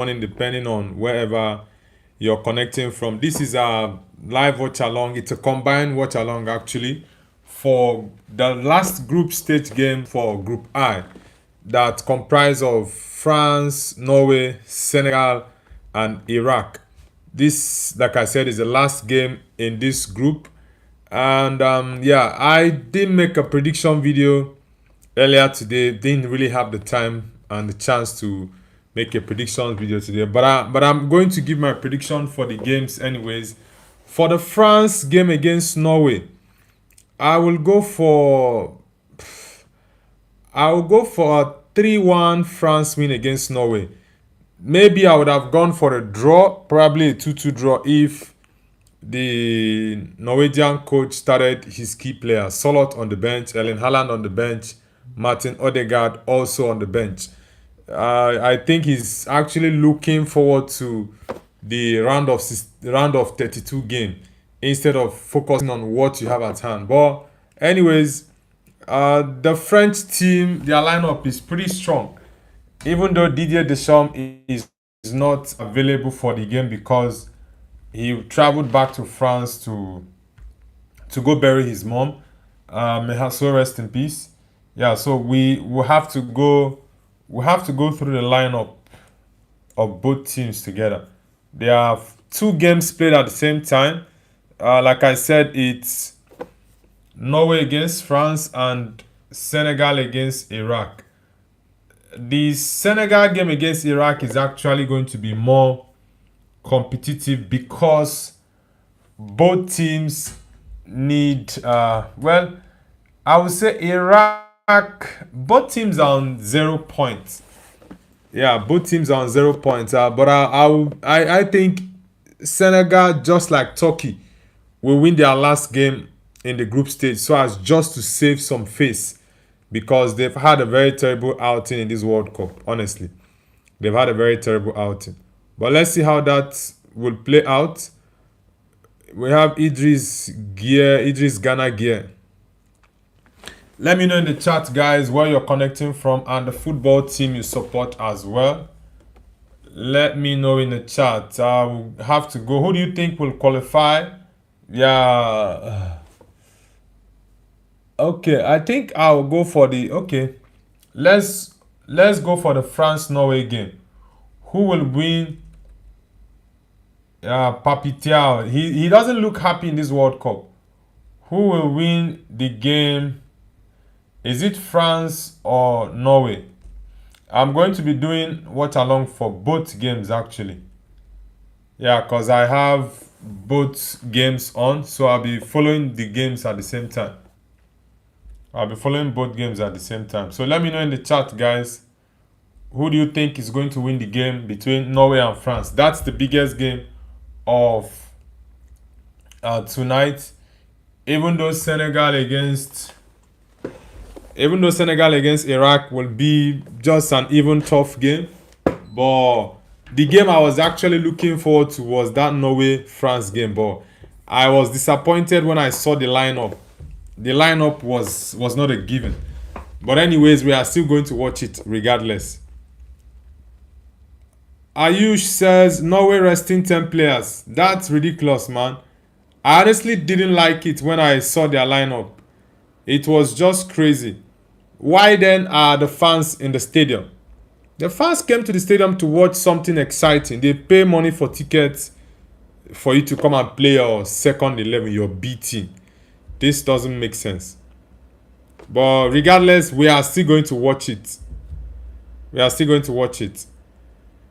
morning, depending on wherever you're connecting from. This is a live watch along. It's a combined watch along actually for the last group stage game for Group I that comprise of France, Norway, Senegal, and Iraq. This, like I said, is the last game in this group. And yeah, I did make a prediction video earlier today. Didn't really have the time and the chance to make a predictions video today, but I'm going to give my prediction for the games anyways. For the France game against Norway, I will go for a 3-1 France win against Norway. Maybe I would have gone for a draw, probably a 2-2 draw if the Norwegian coach started his key players. Solot on the bench, Erling Haaland on the bench, Martin Odegaard also on the bench. I think he's actually looking forward to the round of 32 game instead of focusing on what you have at hand. But anyways, the French team, their lineup is pretty strong. Even though Didier Deschamps is not available for the game because he traveled back to France to go bury his mom. May her soul rest in peace. Yeah, so we will have to go. We have to go through the lineup of both teams together. There are two games played at the same time. Like I said, it's Norway against France and Senegal against Iraq. The Senegal game against Iraq is actually going to be more competitive because both teams need well, I would say Iraq, both teams are on 0 points. Yeah, both teams are on 0 points. But I think Senegal, just like Turkey, will win their last game in the group stage so as just to save some face because they've had a very terrible outing in this World Cup. Honestly, they've had a very terrible outing. But let's see how that will play out. We have Idris Ghana Gear. Let me know in the chat, guys, where you're connecting from and the football team you support as well. Let me know in the chat. I will have to go. Who do you think will qualify? Yeah. Okay, I think I'll go for the. Okay, let's go for the France Norway game. Who will win? Papitiao. He doesn't look happy in this World Cup. Who will win the game? Is it France or Norway? I'm going to be doing watch along for both games actually. Yeah, because I have both games on, so I'll be following the games at the same time. I'll be following both games at the same time. So let me know in the chat, guys. Who do you think is going to win the game between Norway and France? That's the biggest game of tonight. Even though Senegal against Iraq will be just an even tough game, but the game I was actually looking forward to was that Norway-France game. But I was disappointed when I saw the lineup. The lineup was not a given. But anyways, we are still going to watch it regardless. Ayush says Norway resting 10 players. That's ridiculous, man. I honestly didn't like it when I saw their lineup. It was just crazy. Why then are the fans in the stadium? The fans came to the stadium to watch something exciting. They pay money for tickets for you to come and play your second 11, your B team. This doesn't make sense. But regardless, we are still going to watch it.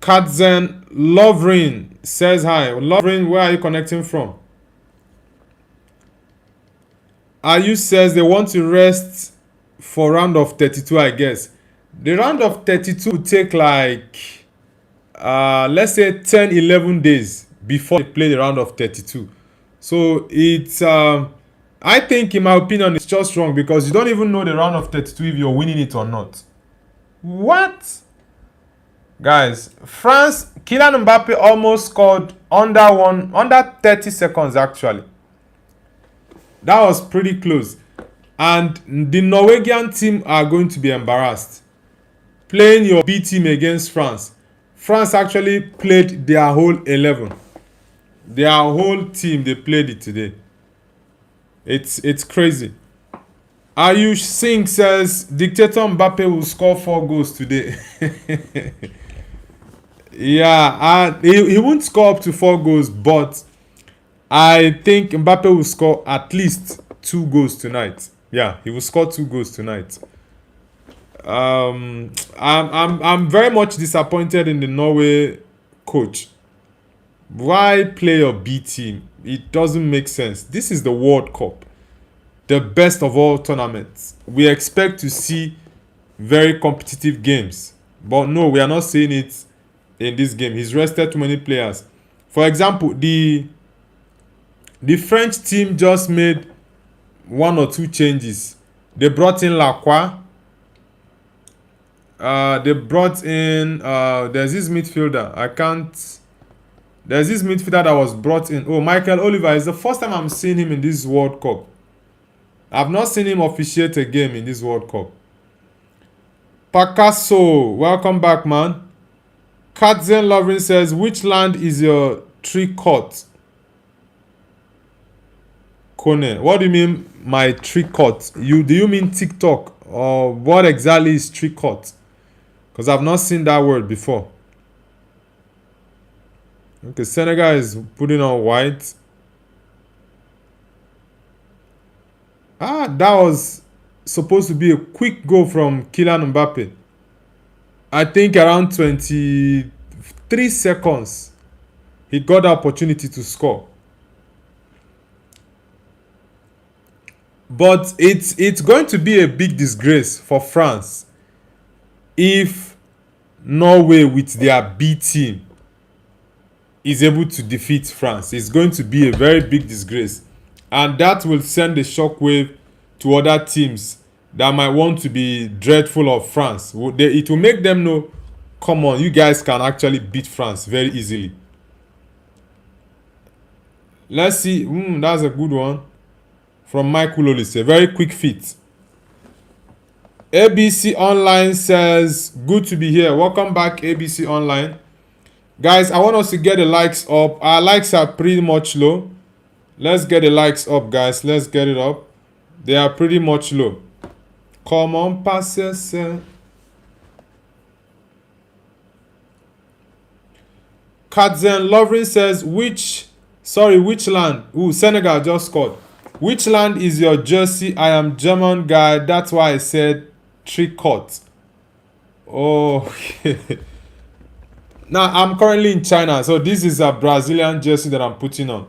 Katzen Lovrin says hi. Lovrin, where are you connecting from? Ayu says they want to rest for round of 32, I guess. The round of 32 will take like, let's say 10, 11 days before they play the round of 32. So it's, I think in my opinion, it's just wrong because you don't even know the round of 32 if you're winning it or not. What? Guys, France, Kylian Mbappe almost scored under 30 seconds actually. That was pretty close. And the Norwegian team are going to be embarrassed. Playing your B team against France. France actually played their whole 11. Their whole team, they played it today. It's crazy. Ayush Singh says Dictator Mbappe will score 4 goals today. Yeah, he won't score up to 4 goals, but I think Mbappe will score at least 2 goals tonight. Yeah, he will score 2 goals tonight. I'm very much disappointed in the Norway coach. Why play your B team? It doesn't make sense. This is the World Cup, the best of all tournaments. We expect to see very competitive games, but no, we are not seeing it in this game. He's rested too many players. For example, the French team just made 1 or 2 changes. They brought in Lacroix. They brought in there's this midfielder. There's this midfielder that was brought in. Oh, Michael Oliver. It's the first time I'm seeing him in this World Cup. I've not seen him officiate a game in this World Cup. Picasso, welcome back, man. Katzen Lovren says, which land is your tree cut? Kone, what do you mean my tree cut? Do you mean TikTok? Or what exactly is tree cut? Because I've not seen that word before. Okay, Senegal is putting on white. That was supposed to be a quick goal from Kylian Mbappe. I think around 23 seconds, he got the opportunity to score. But it's going to be a big disgrace for France if Norway with their B team is able to defeat France. It's going to be a very big disgrace. And that will send a shockwave to other teams that might want to be dreadful of France. It will make them know, come on, you guys can actually beat France very easily. Let's see. That's a good one. From Mike Ulolise. Very quick fit. ABC Online says, good to be here. Welcome back, ABC Online. Guys, I want us to get the likes up. Our likes are pretty much low. Let's get the likes up, guys. Let's get it up. They are pretty much low. Come on, passes. Katzen Lovren says, which land? Senegal just scored. Which land is your jersey? I am German guy. That's why I said tree cut. Oh, now I'm currently in China, so this is a Brazilian jersey that I'm putting on.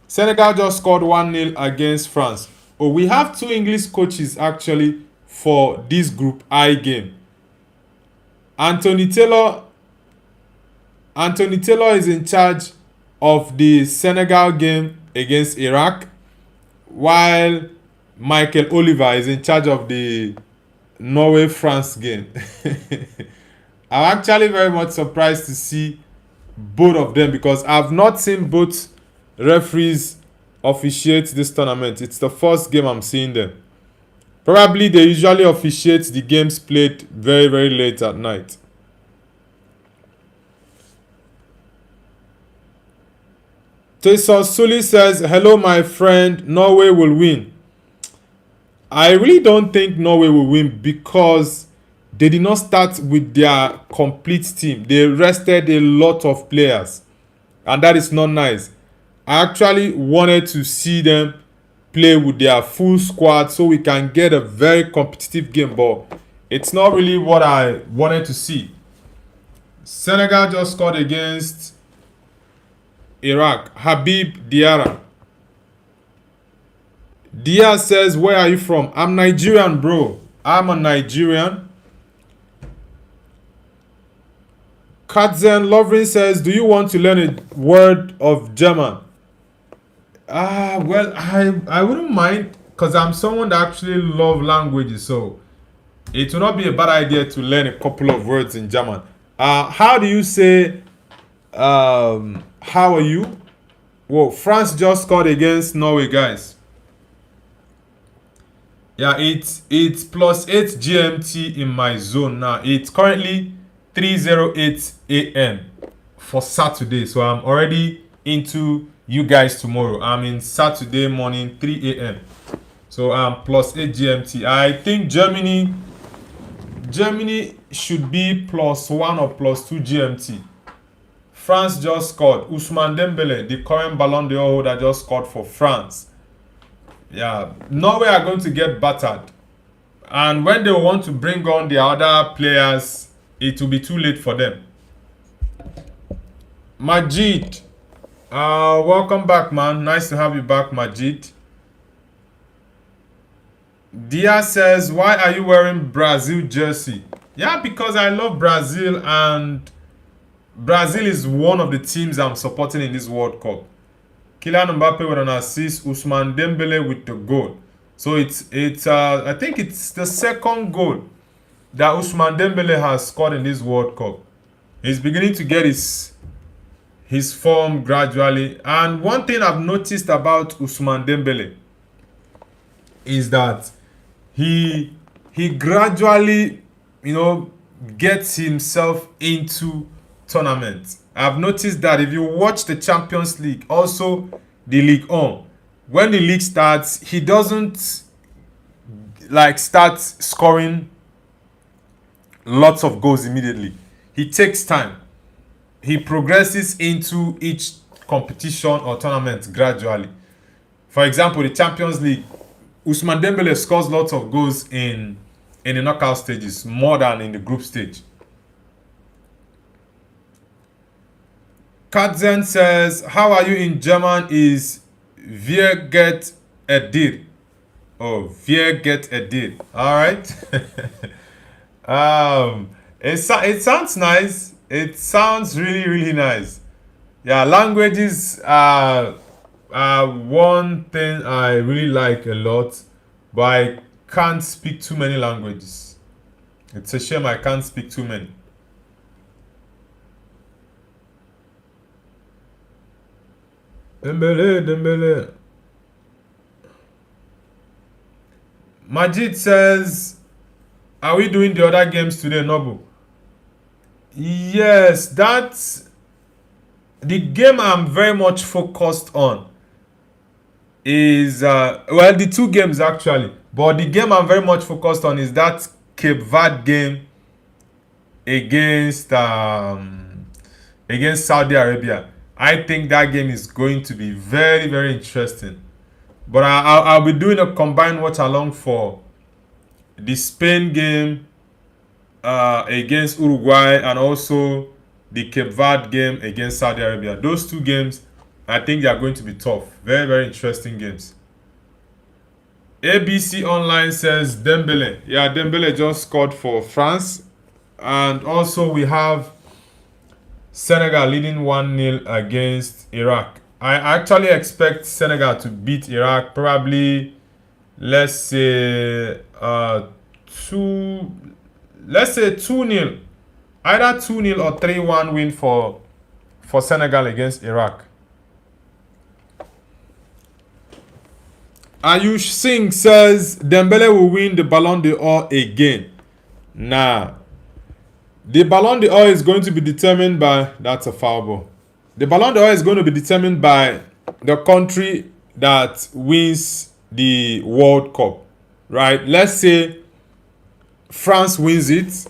Senegal just scored 1-0 against France. Oh, we have 2 English coaches actually for this Group I game. Anthony Taylor is in charge of the Senegal game against Iraq, while Michael Oliver is in charge of the Norway-France game. I'm actually very much surprised to see both of them because I've not seen both referees officiate this tournament. It's the first game I'm seeing them. Probably they usually officiate the games played very, very late at night. Jason Sully says, hello my friend, Norway will win. I really don't think Norway will win because they did not start with their complete team. They rested a lot of players, and that is not nice. I actually wanted to see them play with their full squad so we can get a very competitive game, but it's not really what I wanted to see. Senegal just scored against Iraq. Habib Diarra. Diaz says, where are you from? I'm Nigerian, bro. I'm a Nigerian. Katzen Lovren says, do you want to learn a word of German? Well, I wouldn't mind because I'm someone that actually loves languages, so it would not be a bad idea to learn a couple of words in German. How do you say, how are you? Whoa, France just scored against Norway, guys. Yeah, it's +8 GMT in my zone now. It's currently 3:08 a.m. for Saturday. So I'm already into you guys tomorrow. I'm in Saturday morning 3 a.m. So +8 GMT. I think Germany should be +1 or +2 GMT. France just scored. Ousmane Dembele, the current Ballon d'Or holder, just scored for France. Yeah, Norway are going to get battered. And when they want to bring on the other players, it will be too late for them. Majid, welcome back, man. Nice to have you back, Majid. Dia says, why are you wearing Brazil jersey? Yeah, because I love Brazil, and Brazil is one of the teams I'm supporting in this World Cup. Kylian Mbappe with an assist, Ousmane Dembele with the goal. So it's I think it's the second goal that Ousmane Dembele has scored in this World Cup. He's beginning to get his form gradually. And one thing I've noticed about Ousmane Dembele is that he gradually, gets himself into tournaments. I've noticed that if you watch the Champions League, also the League On, when the league starts, he doesn't start scoring lots of goals immediately. He takes time. He progresses into each competition or tournament gradually. For example, the Champions League, Ousmane Dembele scores lots of goals in the knockout stages, more than in the group stage. Katzen says, how are you in German? Is wir geht dir? Oh, wir geht dir. All right. It sounds nice. It sounds really, really nice. Yeah, languages are one thing I really like a lot, but I can't speak too many languages. It's a shame I can't speak too many. Dembele. Majid says, are we doing the other games today, Nobu? Yes, that's the game I'm very much focused on. Is the two games actually, but the game I'm very much focused on is that Cape Verde game against Saudi Arabia. I think that game is going to be very, very interesting. But I'll be doing a combined watch along for the Spain game against Uruguay, and also the Cape Verde game against Saudi Arabia. Those two games, I think they are going to be tough. Very, very interesting games. ABC Online says Dembele. Yeah, Dembele just scored for France. And also we have Senegal leading 1-0 against Iraq. I actually expect Senegal to beat Iraq. Probably, let's say 2-0. Either 2-0 or 3-1 win for Senegal against Iraq. Ayush Singh says Dembele will win the Ballon d'Or again. Nah. The Ballon d'Or is going to be determined by... That's a foul ball. The Ballon d'Or is going to be determined by the country that wins the World Cup. Right? Let's say France wins it.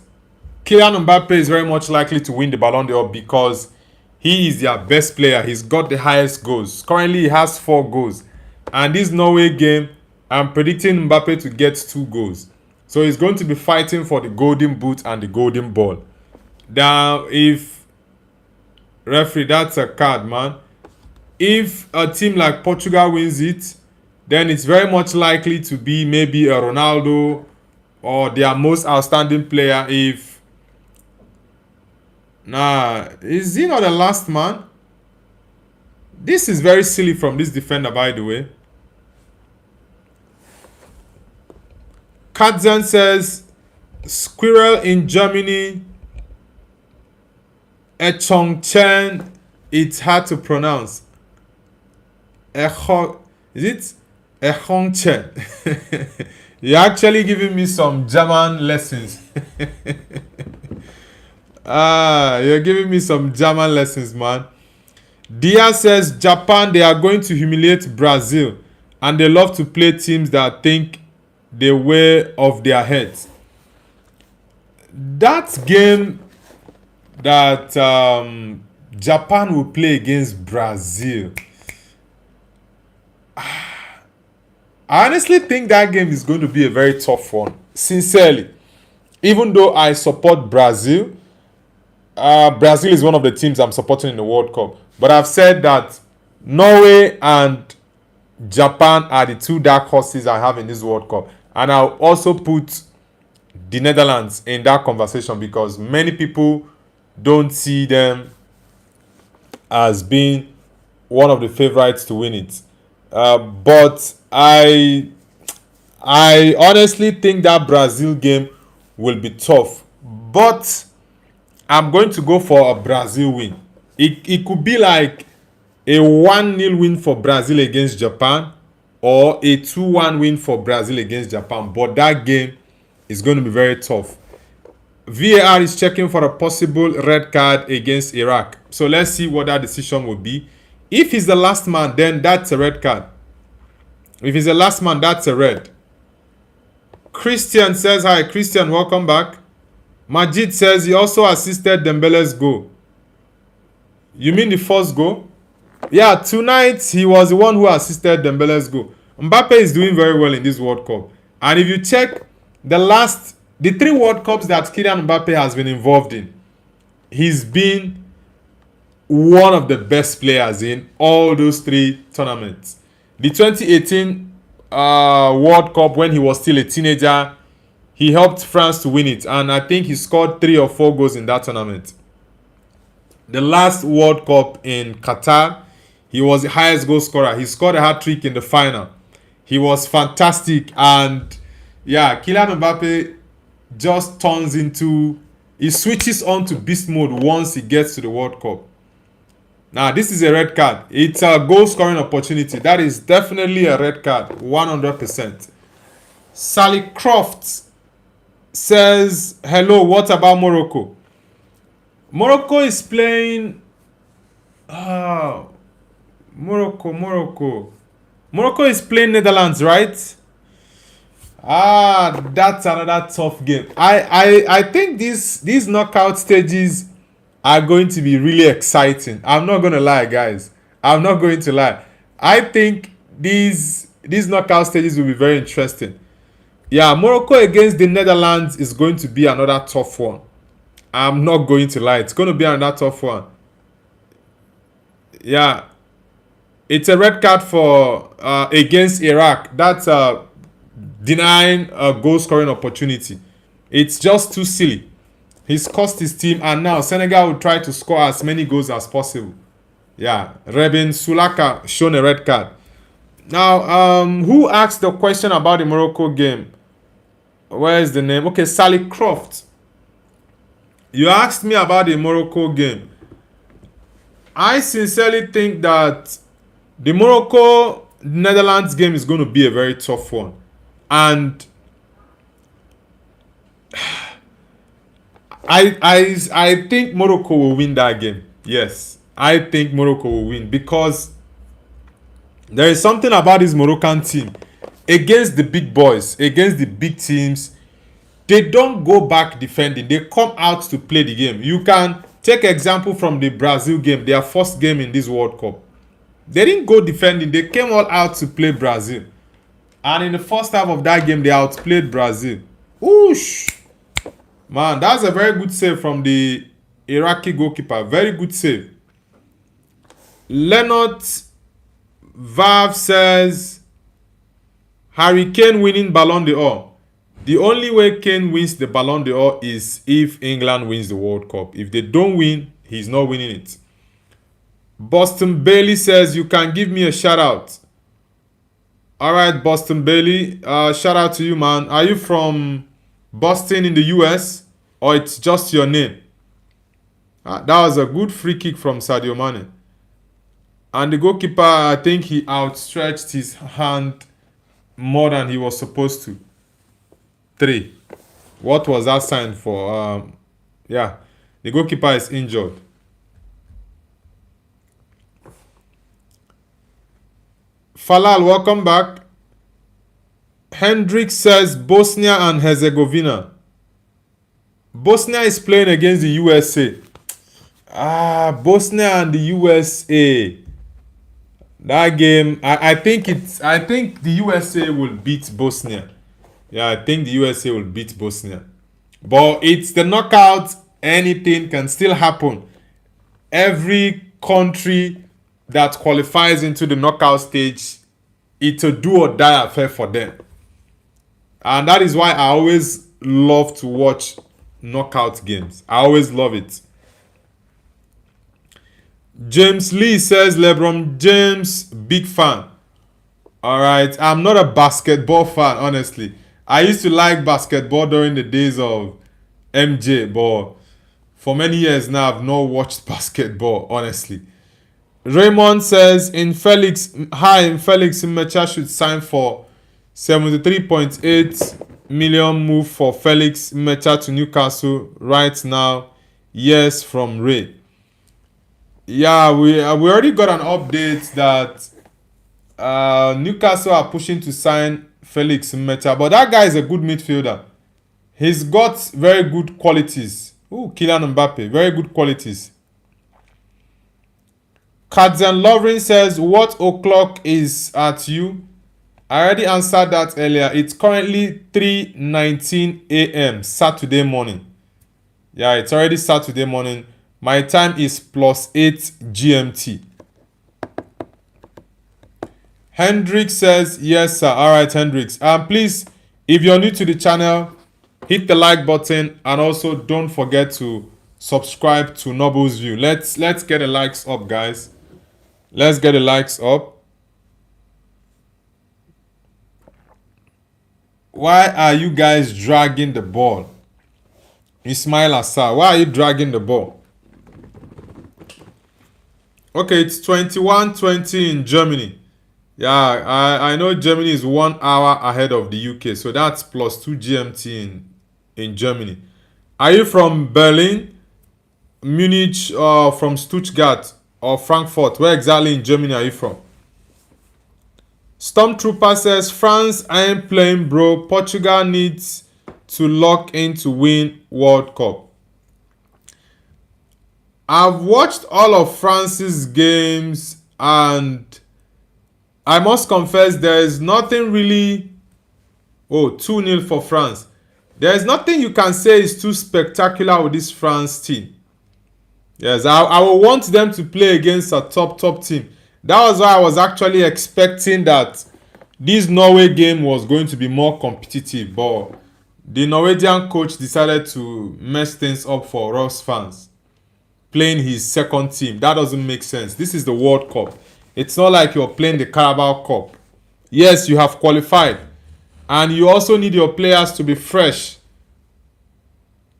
Kylian Mbappe is very much likely to win the Ballon d'Or because he is their best player. He's got the highest goals. Currently, he has 4 goals. And this Norway game, I'm predicting Mbappe to get 2 goals. So he's going to be fighting for the golden boot and the golden ball. Now, if... Referee, that's a card, man. If a team like Portugal wins it, then it's very much likely to be maybe a Ronaldo or their most outstanding player. If... Nah, is he not the last man? This is very silly from this defender, by the way. Katzan says, squirrel in Germany, Echongchen, it's hard to pronounce. Is it Echongchen? You're actually giving me some German lessons. You're giving me some German lessons, man. Dia says Japan, they are going to humiliate Brazil, and they love to play teams that think they way of their heads. That game that Japan will play against Brazil, I honestly think that game is going to be a very tough one. Sincerely, even though I support Brazil, Brazil is one of the teams I'm supporting in the World Cup. But I've said that Norway and Japan are the two dark horses I have in this World Cup. And I'll also put the Netherlands in that conversation because many people don't see them as being one of the favorites to win it. But I honestly think that Brazil game will be tough. But I'm going to go for a Brazil win. It could be like a 1-0 win for Brazil against Japan or a 2-1 win for Brazil against Japan. But that game is going to be very tough. VAR is checking for a possible red card against Iraq. So let's see what that decision will be. If he's the last man, then that's a red card. If he's the last man, that's a red. Christian says, hi. Christian, welcome back. Majid says he also assisted Dembele's goal. You mean the first goal? Yeah, tonight he was the one who assisted Dembele's goal. Mbappe is doing very well in this World Cup. And if you check the 3 World Cups that Kylian Mbappe has been involved in, he's been one of the best players in all those 3 tournaments. The 2018 World Cup, when he was still a teenager, he helped France to win it. And I think he scored 3 or 4 goals in that tournament. The last World Cup in Qatar, he was the highest goal scorer. He scored a hat-trick in the final. He was fantastic. And yeah, Kylian Mbappe just he switches on to beast mode once he gets to the World Cup. Now, this is a red card. It's a goal scoring opportunity. That is definitely a red card, 100%. Sally Croft says, hello, what about Morocco? Morocco is playing... Morocco is playing Netherlands, right? That's another tough game. I think these knockout stages are going to be really exciting. I'm not going to lie, guys. I'm not going to lie. I think these knockout stages will be very interesting. Yeah, Morocco against the Netherlands is going to be another tough one. I'm not going to lie. It's going to be another tough one. Yeah. It's a red card for against Iraq. That's denying a goal scoring opportunity. It's just too silly. He's cost his team, and now Senegal will try to score as many goals as possible. Yeah, Rebin Sulaka shown a red card. Now, who asked the question about the Morocco game? Where is the name? Okay, Sally Croft. You asked me about the Morocco game. I sincerely think that the Morocco-Netherlands game is going to be a very tough one. And I think Morocco will win that game. Yes, I think Morocco will win because there is something about this Moroccan team against the big boys, against the big teams. They don't go back defending. They come out to play the game. You can take example from the Brazil game, their first game in this World Cup. They didn't go defending. They came all out to play Brazil. And in the first half of that game, they outplayed Brazil. Whoosh! Man, that's a very good save from the Iraqi goalkeeper. Very good save. Leonard Vav says, Harry Kane winning Ballon d'Or. The only way Kane wins the Ballon d'Or is if England wins the World Cup. If they don't win, he's not winning it. Boston Bailey says, you can give me a shout out. Alright, Boston Bailey. Shout out to you, man. Are you from Boston in the US? Or it's just your name? That was a good free kick from Sadio Mane. And the goalkeeper, I think he outstretched his hand more than he was supposed to. 3. What was that sign for? Yeah. The goalkeeper is injured. Falal, welcome back. Hendrik says Bosnia and Herzegovina. Bosnia is playing against the USA. Bosnia and the USA. That game, I think the USA will beat Bosnia. Yeah, I think the USA will beat Bosnia. But it's the knockout. Anything can still happen. Every country that qualifies into the knockout stage, it's a do or die affair for them. And that is why I always love to watch knockout games. I always love it. James Lee says LeBron James, big fan. Alright, I'm not a basketball fan, honestly. I used to like basketball during the days of MJ, but for many years now I've not watched basketball, honestly. Raymond says Felix Mecha should sign for 73.8 million move for Felix Mecha to Newcastle right now. Yes, from Ray. Yeah, we already got an update that Newcastle are pushing to sign Felix Mecha, but that guy is a good midfielder. He's got very good qualities. Kylian Mbappe, very good qualities. Kadzan Lovren says, what o'clock is at you? I already answered that earlier. It's currently 3:19 a.m. Saturday morning. Yeah, it's already Saturday morning. My time is +8 GMT. Hendrix says, yes, sir. Alright, Hendrix. Please, if you're new to the channel, hit the like button and also don't forget to subscribe to Noble's View. Let's get the likes up, guys. Let's get the likes up. Why are you guys dragging the ball? Ismail Assar, why are you dragging the ball? Okay, it's 21:20 in Germany. Yeah, I know Germany is 1 hour ahead of the UK, so that's +2 GMT in Germany. Are you from Berlin, Munich, or from Stuttgart or Frankfurt? Where exactly in Germany are you from? Stormtrooper says, France ain't playing, bro. Portugal needs to lock in to win World Cup. I've watched all of France's games and I must confess there is nothing really... 2-0 for France. There is nothing you can say is too spectacular with this France team. Yes, I will want them to play against a top team. That was why I was actually expecting that this Norway game was going to be more competitive, but the Norwegian coach decided to mess things up for us fans. Playing his second team. That doesn't make sense. This is the World Cup. It's not like you're playing the Carabao Cup. Yes, you have qualified. And you also need your players to be fresh.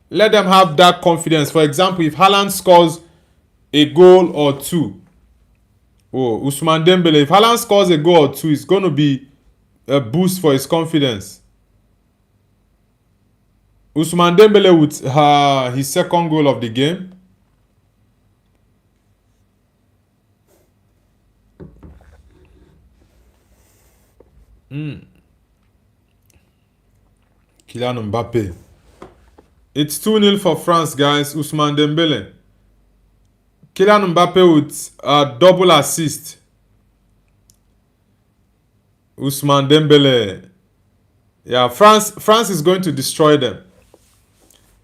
Let them have that confidence. For example, if Haaland scores a goal or two, Ousmane Dembele, if Haaland scores a goal or two, it's going to be a boost for his confidence. Ousmane Dembele with his second goal of the game. Kylian Mbappe. It's 2-0 for France, guys. Ousmane Dembele. Kylian Mbappe with a double assist. Ousmane Dembele. Yeah, France is going to destroy them.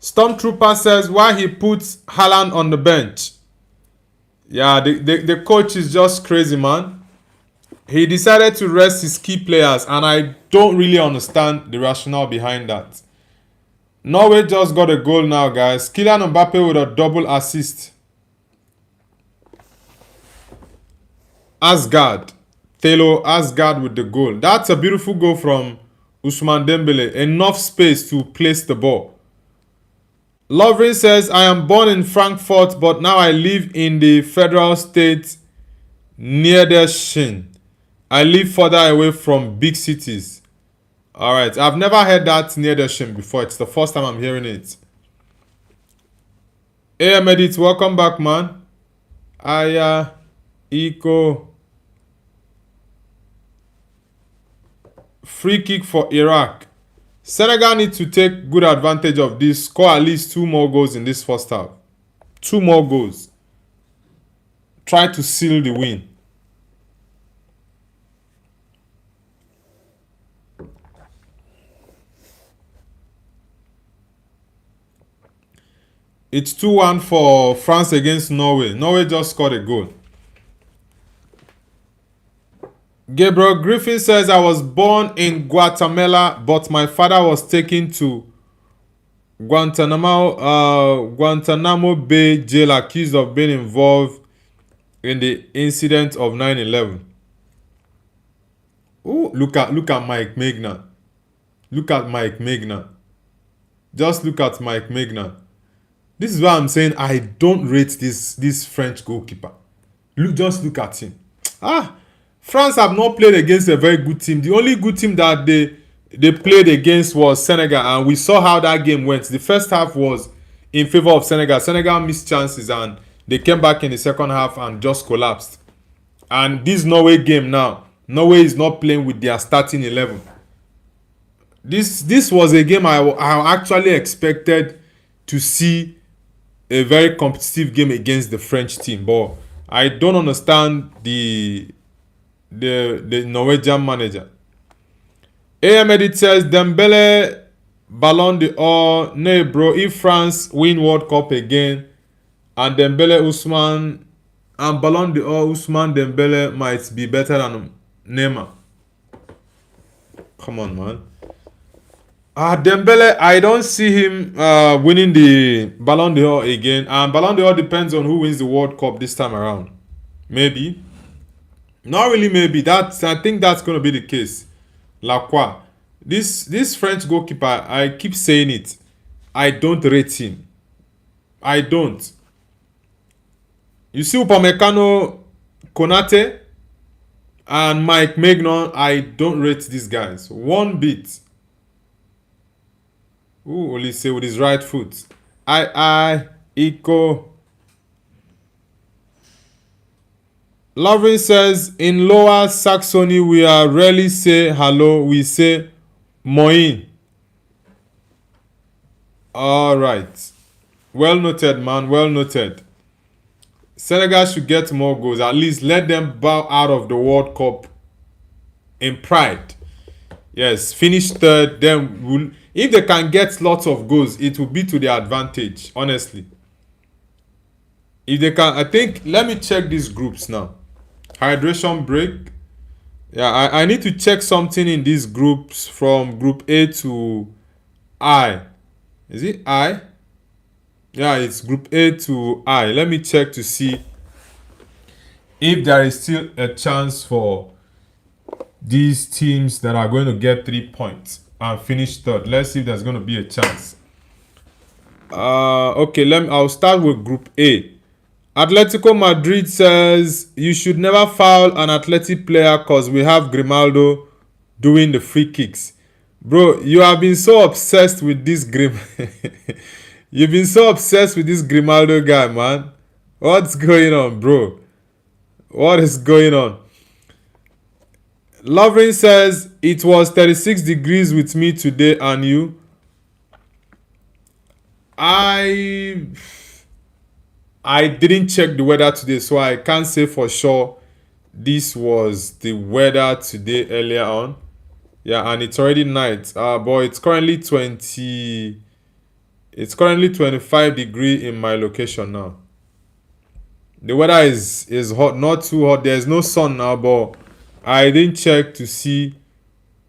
Stormtrooper says why he puts Haaland on the bench. Yeah, the coach is just crazy, man. He decided to rest his key players and I don't really understand the rationale behind that. Norway just got a goal now, guys. Kylian Mbappe with a double assist. Asgard. Thelo Asgard with the goal. That's a beautiful goal from Ousmane Dembele. Enough space to place the ball. Lovren says, I am born in Frankfurt, but now I live in the federal state Niedersachsen. I live further away from big cities. Alright, I've never heard that Niedersachsen before. It's the first time I'm hearing it. Hey, Medit, welcome back, man. Aya, Eco, free kick for Iraq. Senegal need to take good advantage of this. Score at least 2 more goals in this first half. 2 more goals. Try to seal the win. It's 2-1 for France against Norway. Norway just scored a goal. Gabriel Griffin says, I was born in Guatemala, but my father was taken to Guantanamo Bay jail accused of being involved in the incident of 9/11. Oh, look at Mike Magnan. Look at Mike Magnan. Just look at Mike Magnan. This is why I'm saying I don't rate this French goalkeeper. Just look at him. France have not played against a very good team. The only good team that they played against was Senegal, and we saw how that game went. The first half was in favor of Senegal. Senegal missed chances, and they came back in the second half and just collapsed. And this Norway game now, Norway is not playing with their starting 11. This was a game I actually expected to see a very competitive game against the French team, but I don't understand the Norwegian manager. Ahmed says Dembele Ballon d'Or. No, bro, if France win World Cup again and Dembele Usman and Ballon d'Or Usman Dembele might be better than Neymar. Come on, man. Dembele, I don't see him winning the Ballon d'Or again. And Ballon d'Or depends on who wins the World Cup this time around. Maybe. Not really maybe. I think that's going to be the case. Lacroix. This French goalkeeper, I keep saying it. I don't rate him. I don't. You see Upamecano, Konate, and Mike Magnan, I don't rate these guys. One bit. Ooh, Olise with his right foot. Eco. Lovren says, in Lower Saxony, we are rarely say hello, we say moin. Alright. Well noted, man. Well noted. Senegal should get more goals. At least let them bow out of the World Cup in pride. Yes, finish third. Then if they can get lots of goals, it will be to their advantage, honestly. If they can, I think, let me check these groups now. Hydration break. Yeah, I need to check something in these groups from group A to I. Is it I? Yeah, it's group A to I. Let me check to see if there is still a chance for these teams that are going to get 3 points and finish third. Let's see if there's going to be a chance. Okay, I'll start with group A. Atletico Madrid says you should never foul an Athletic player because we have Grimaldo doing the free kicks. Bro, you have been so obsessed with this You've been so obsessed with this Grimaldo guy, man. What's going on, bro? What is going on? Lovren says it was 36 degrees with me today, and you. I didn't check the weather today, so I can't say for sure this was the weather today earlier on. Yeah, and it's already night. But it's currently 25 degrees in my location now. The weather is hot, not too hot. There's no sun now, but I didn't check to see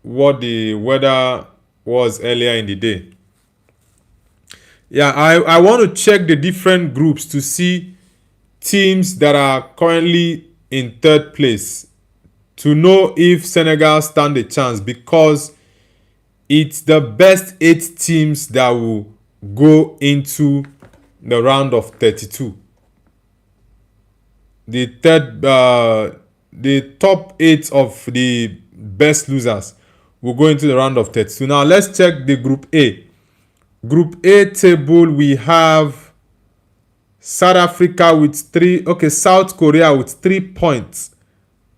what the weather was earlier in the day. Yeah, I want to check the different groups to see teams that are currently in third place to know if Senegal stand a chance, because it's the best 8 teams that will go into the round of 32. The top 8 of the best losers will go into the round of 32. Now let's check the group A. Group A table, we have South Africa with 3. Okay, South Korea with 3 points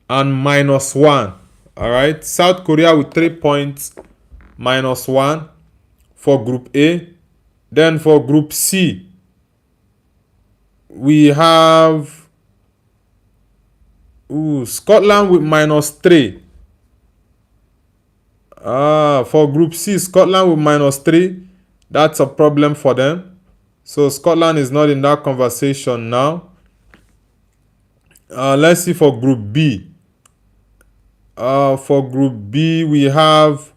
and -1. All right, South Korea with 3 points, -1 for Group A. Then for Group C, we have Scotland with -3. For Group C, Scotland with -3. That's a problem for them. So Scotland is not in that conversation now. Let's see for Group B. For Group B, we have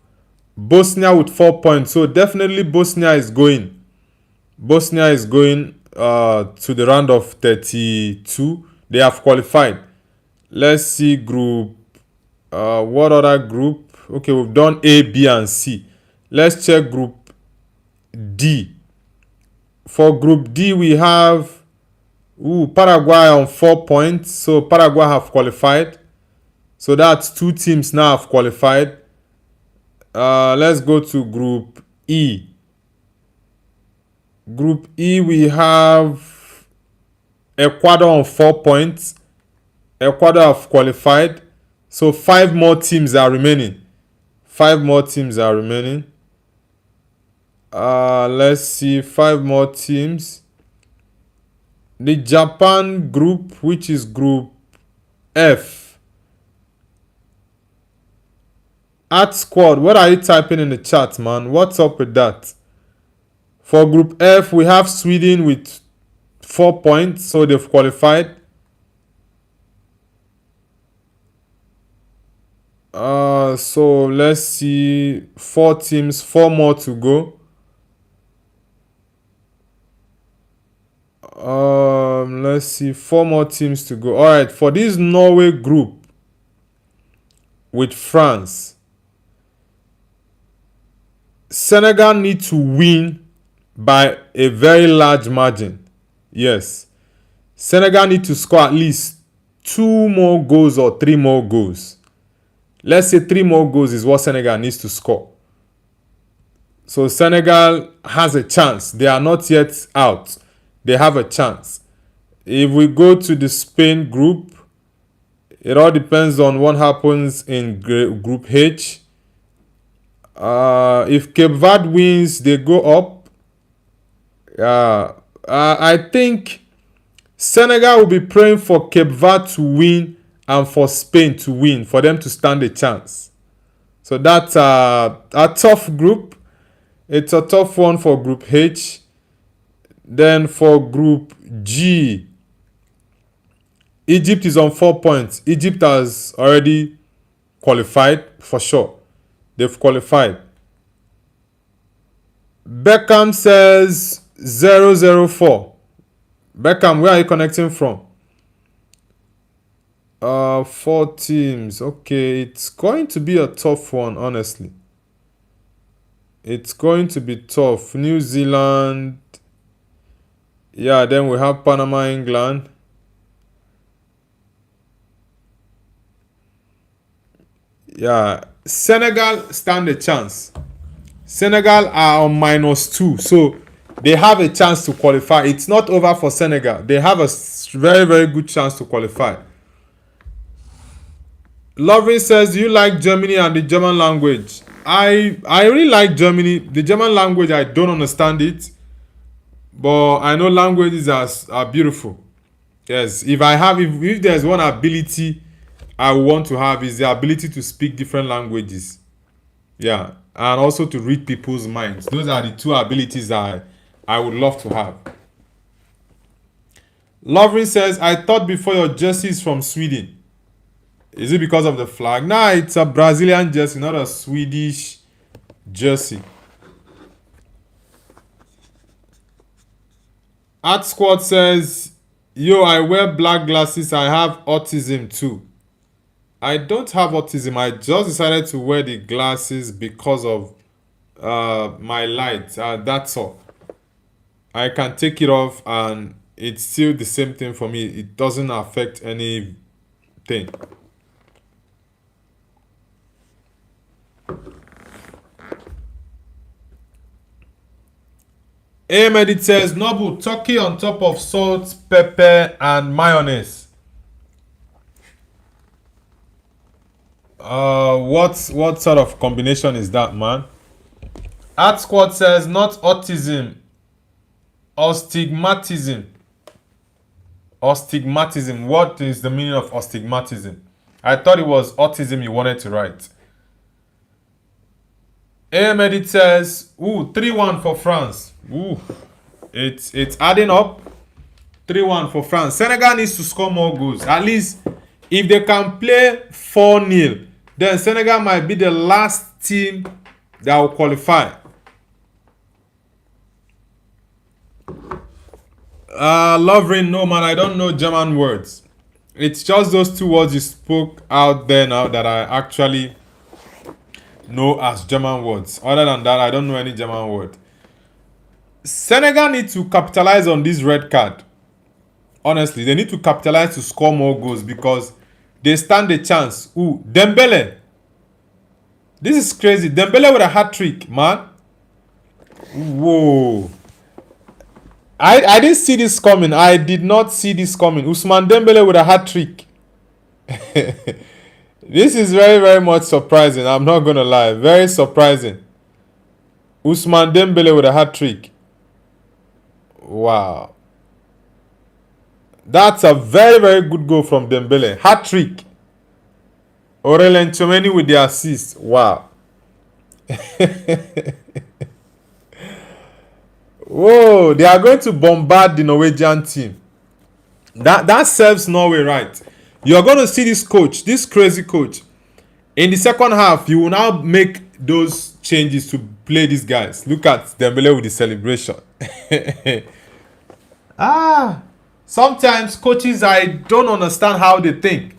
Bosnia with 4 points. So definitely Bosnia is going. Bosnia is going to the round of 32. They have qualified. Let's see Group. What other group? Okay, we've done A, B, and C. Let's check Group D. For Group D, we have Paraguay on 4 points. So Paraguay have qualified. So that's 2 teams now have qualified. Let's go to Group E. Group E, we have Ecuador on 4 points. Ecuador have qualified. So 5 more teams are remaining. 5 more teams are remaining. Let's see, 5 more teams. The Japan group, which is Group F. At squad, what are you typing in the chat, man? What's up with that? For Group F, we have Sweden with 4 points, so they've qualified. So let's see, 4 teams, 4 more to go. Let's see, 4 more teams to go. All right, for this Norway group with France, Senegal need to win by a very large margin. Yes, Senegal need to score at least 2 more goals or 3 more goals. Let's say 3 more goals is what Senegal needs to score. So Senegal has a chance. They are not yet out. They have a chance. If we go to the Spain group, it all depends on what happens in Group H. If Cape Verde wins, they go up. I think Senegal will be praying for Cape Verde to win and for Spain to win, for them to stand a chance. So that's a tough group. It's a tough one for Group H. Then for Group G, Egypt is on 4 points. Egypt has already qualified for sure. They've qualified. Beckham says 004. Beckham, where are you connecting from? 4 teams. Okay, it's going to be a tough one, honestly. It's going to be tough. New Zealand. Yeah, then we have Panama, England. Yeah, Senegal stand a chance. Senegal are on -2, so they have a chance to qualify. It's not over for Senegal. They have a very, very good chance to qualify. Lovin says, you like Germany and the German language. I really like Germany. The German language, I don't understand it, but I know languages are beautiful. Yes, if there's one ability I want to have, is the ability to speak different languages. Yeah, and also to read people's minds. Those are the 2 abilities that I would love to have. Lovin says, I thought before your jersey is from Sweden. Is it because of the flag? Nah, it's a Brazilian jersey, not a Swedish jersey. Art Squad says, yo, I wear black glasses. I have autism too. I don't have autism. I just decided to wear the glasses because of my light. That's all. I can take it off and it's still the same thing for me. It doesn't affect anything. Ahmed, it says Noble turkey on top of salt, pepper, and mayonnaise. What sort of combination is that, man? Art Squad says not autism, astigmatism. Astigmatism. What is the meaning of astigmatism? I thought it was autism you wanted to write. Ahmed, it says, 3-1 for France. Ooh, it's adding up. 3-1 for France. Senegal needs to score more goals. At least if they can play 4-0, then Senegal might be the last team that will qualify. Lovering, no man, I don't know German words. It's just those two words you spoke out there now that I actually know as German words. Other than that, I don't know any German word. Senegal need to capitalize on this red card. Honestly, they need to capitalize to score more goals because they stand a chance. Dembele. This is crazy. Dembele with a hat-trick, man. Whoa. I didn't see this coming. I did not see this coming. Ousmane Dembele with a hat-trick. This is very, very much surprising. I'm not going to lie. Very surprising. Ousmane Dembele with a hat-trick. Wow. That's a very, very good goal from Dembele. Hat-trick. Aurelien Tchouameni with the assist. Wow. Whoa, they are going to bombard the Norwegian team. That serves Norway right. You're going to see this coach, this crazy coach. In the second half, you will now make those changes to play these guys. Look at Dembele with the celebration. Sometimes coaches, I don't understand how they think.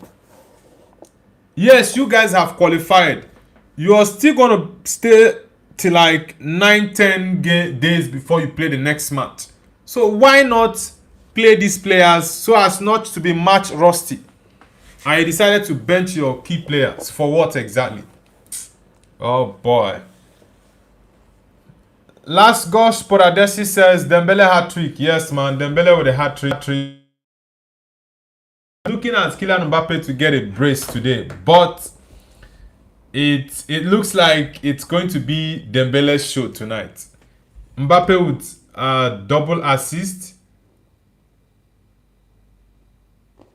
Yes, you guys have qualified. You are still going to stay till like 9-10 days before you play the next match. So why not play these players so as not to be match rusty? I decided to bench your key players. For what exactly? Oh boy. Last Gosh Poradesi says Dembele hat-trick. Yes, man. Dembele with a hat-trick. Looking at Kylian Mbappe to get a brace today. But it looks like it's going to be Dembele's show tonight. Mbappe with a double assist.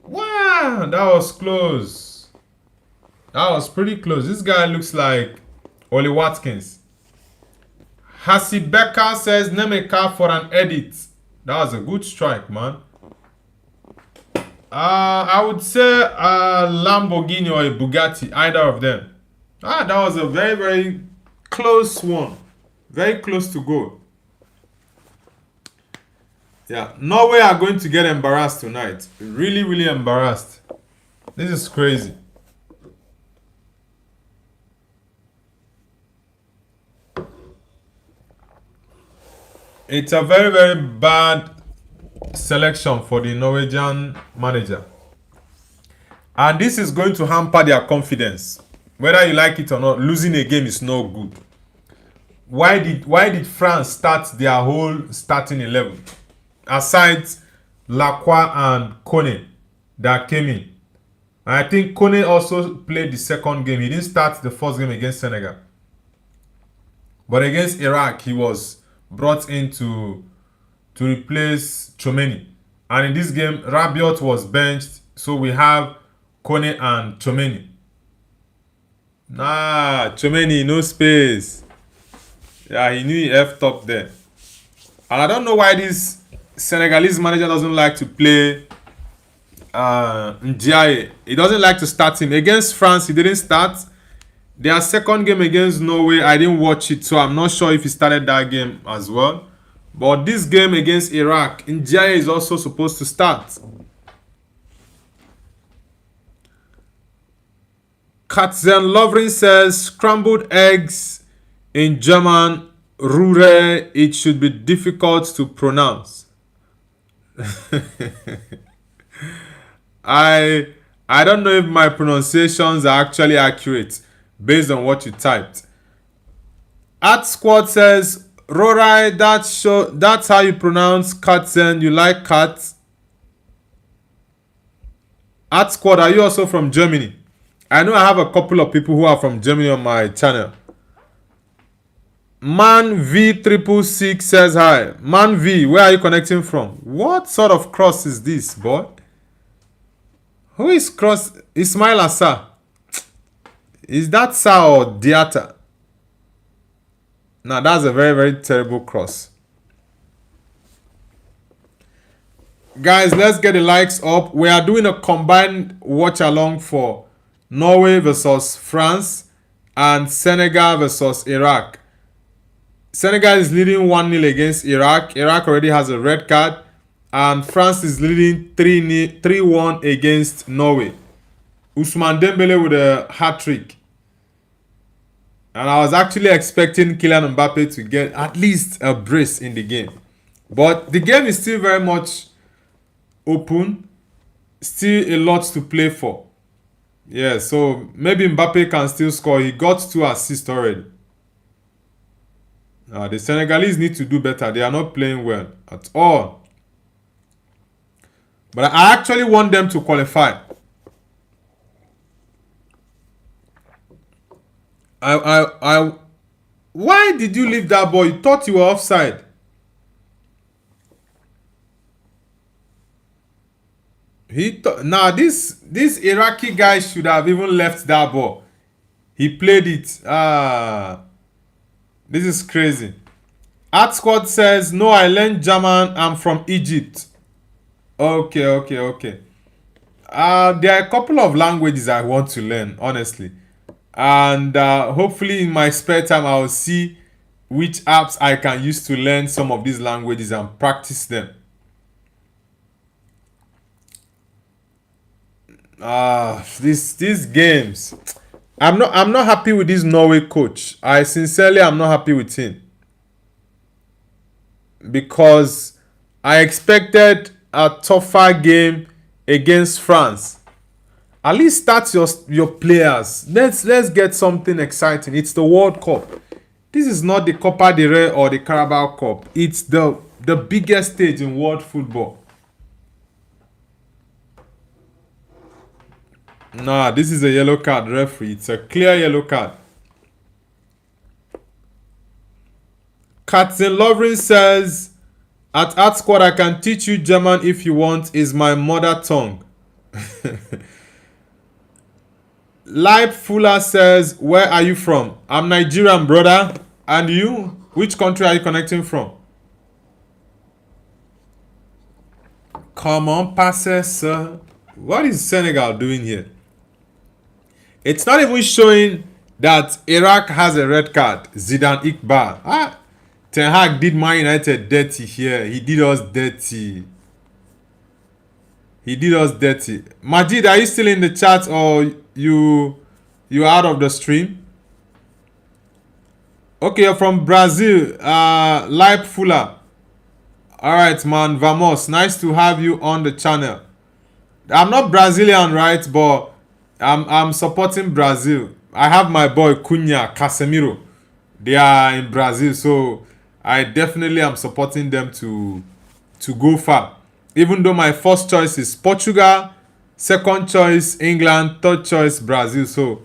Wow, that was close. That was pretty close. This guy looks like Oli Watkins. Hasi Becker says name a car for an edit. That was a good strike, man. I would say a Lamborghini or a Bugatti, either of them. That was a very, very close one. Very close to goal. Yeah, Norway are going to get embarrassed tonight. Really, really embarrassed. This is crazy. It's a very, very bad selection for the Norwegian manager. And this is going to hamper their confidence. Whether you like it or not, losing a game is no good. Why did France start their whole starting 11? Aside Lacroix and Kone that came in. And I think Kone also played the second game. He didn't start the first game against Senegal. But against Iraq, he was brought in to replace Tchouameni. And in this game, Rabiot was benched. So we have Kone and Tchouameni. Tchouameni, no space. Yeah, he knew he effed up there. And I don't know why this Senegalese manager doesn't like to play Ndiaye. He doesn't like to start him. Against France, he didn't start. Their second game against Norway, I didn't watch it, so I'm not sure if he started that game as well. But this game against Iraq, Ndiaye is also supposed to start. Katzen Lovren says, scrambled eggs in German, Rure, it should be difficult to pronounce. I don't know if my pronunciations are actually accurate based on what you typed. Art Squad says Rorai, that's how you pronounce Katzen. You like cats. Art Squad, are you also from Germany? I know I have a couple of people who are from Germany on my channel. Man V666 says hi. Man V, where are you connecting from? What sort of cross is this, boy? Who is cross? Ismail Asa. Is that Sa or Diata? Now that's a very, very terrible cross. Guys, let's get the likes up. We are doing a combined watch along for Norway versus France and Senegal versus Iraq. Senegal is leading 1-0 against Iraq. Iraq already has a red card. And France is leading 3-1 against Norway. Ousmane Dembele with a hat-trick. And I was actually expecting Kylian Mbappe to get at least a brace in the game. But the game is still very much open. Still a lot to play for. Yeah, so maybe Mbappe can still score. He got 2 assists already. The Senegalese need to do better. They are not playing well at all. But I actually want them to qualify. Why did you leave that ball? You thought you were offside. Now this Iraqi guy should have even left that ball. He played it. This is crazy. Art Squad says, no, I learned German. I'm from Egypt. Okay. There are a couple of languages I want to learn, honestly. And hopefully in my spare time, I will see which apps I can use to learn some of these languages and practice them. These games. I'm not happy with this Norway coach. I sincerely am not happy with him. Because I expected a tougher game against France. At least start your players. Let's get something exciting. It's the World Cup. This is not the Copa del Rey or the Carabao Cup. It's the biggest stage in world football. Nah, this is a yellow card, referee. It's a clear yellow card. Captain Lovren says, at Art Squad, I can teach you German if you want. Is my mother tongue. Leib Fuller says, where are you from? I'm Nigerian, brother. And you? Which country are you connecting from? Come on, passes, sir. What is Senegal doing here? It's not even showing that Iraq has a red card. Zidane Iqbal. Ten Hag did Man United dirty here. He did us dirty. Majid, are you still in the chat or you out of the stream? Okay, you're from Brazil. Leib Fuller. Alright, man. Vamos. Nice to have you on the channel. I'm not Brazilian, right? But I'm supporting Brazil. I have my boy Cunha, Casemiro. They are in Brazil, so I definitely am supporting them to go far. Even though my first choice is Portugal, second choice England, third choice Brazil. So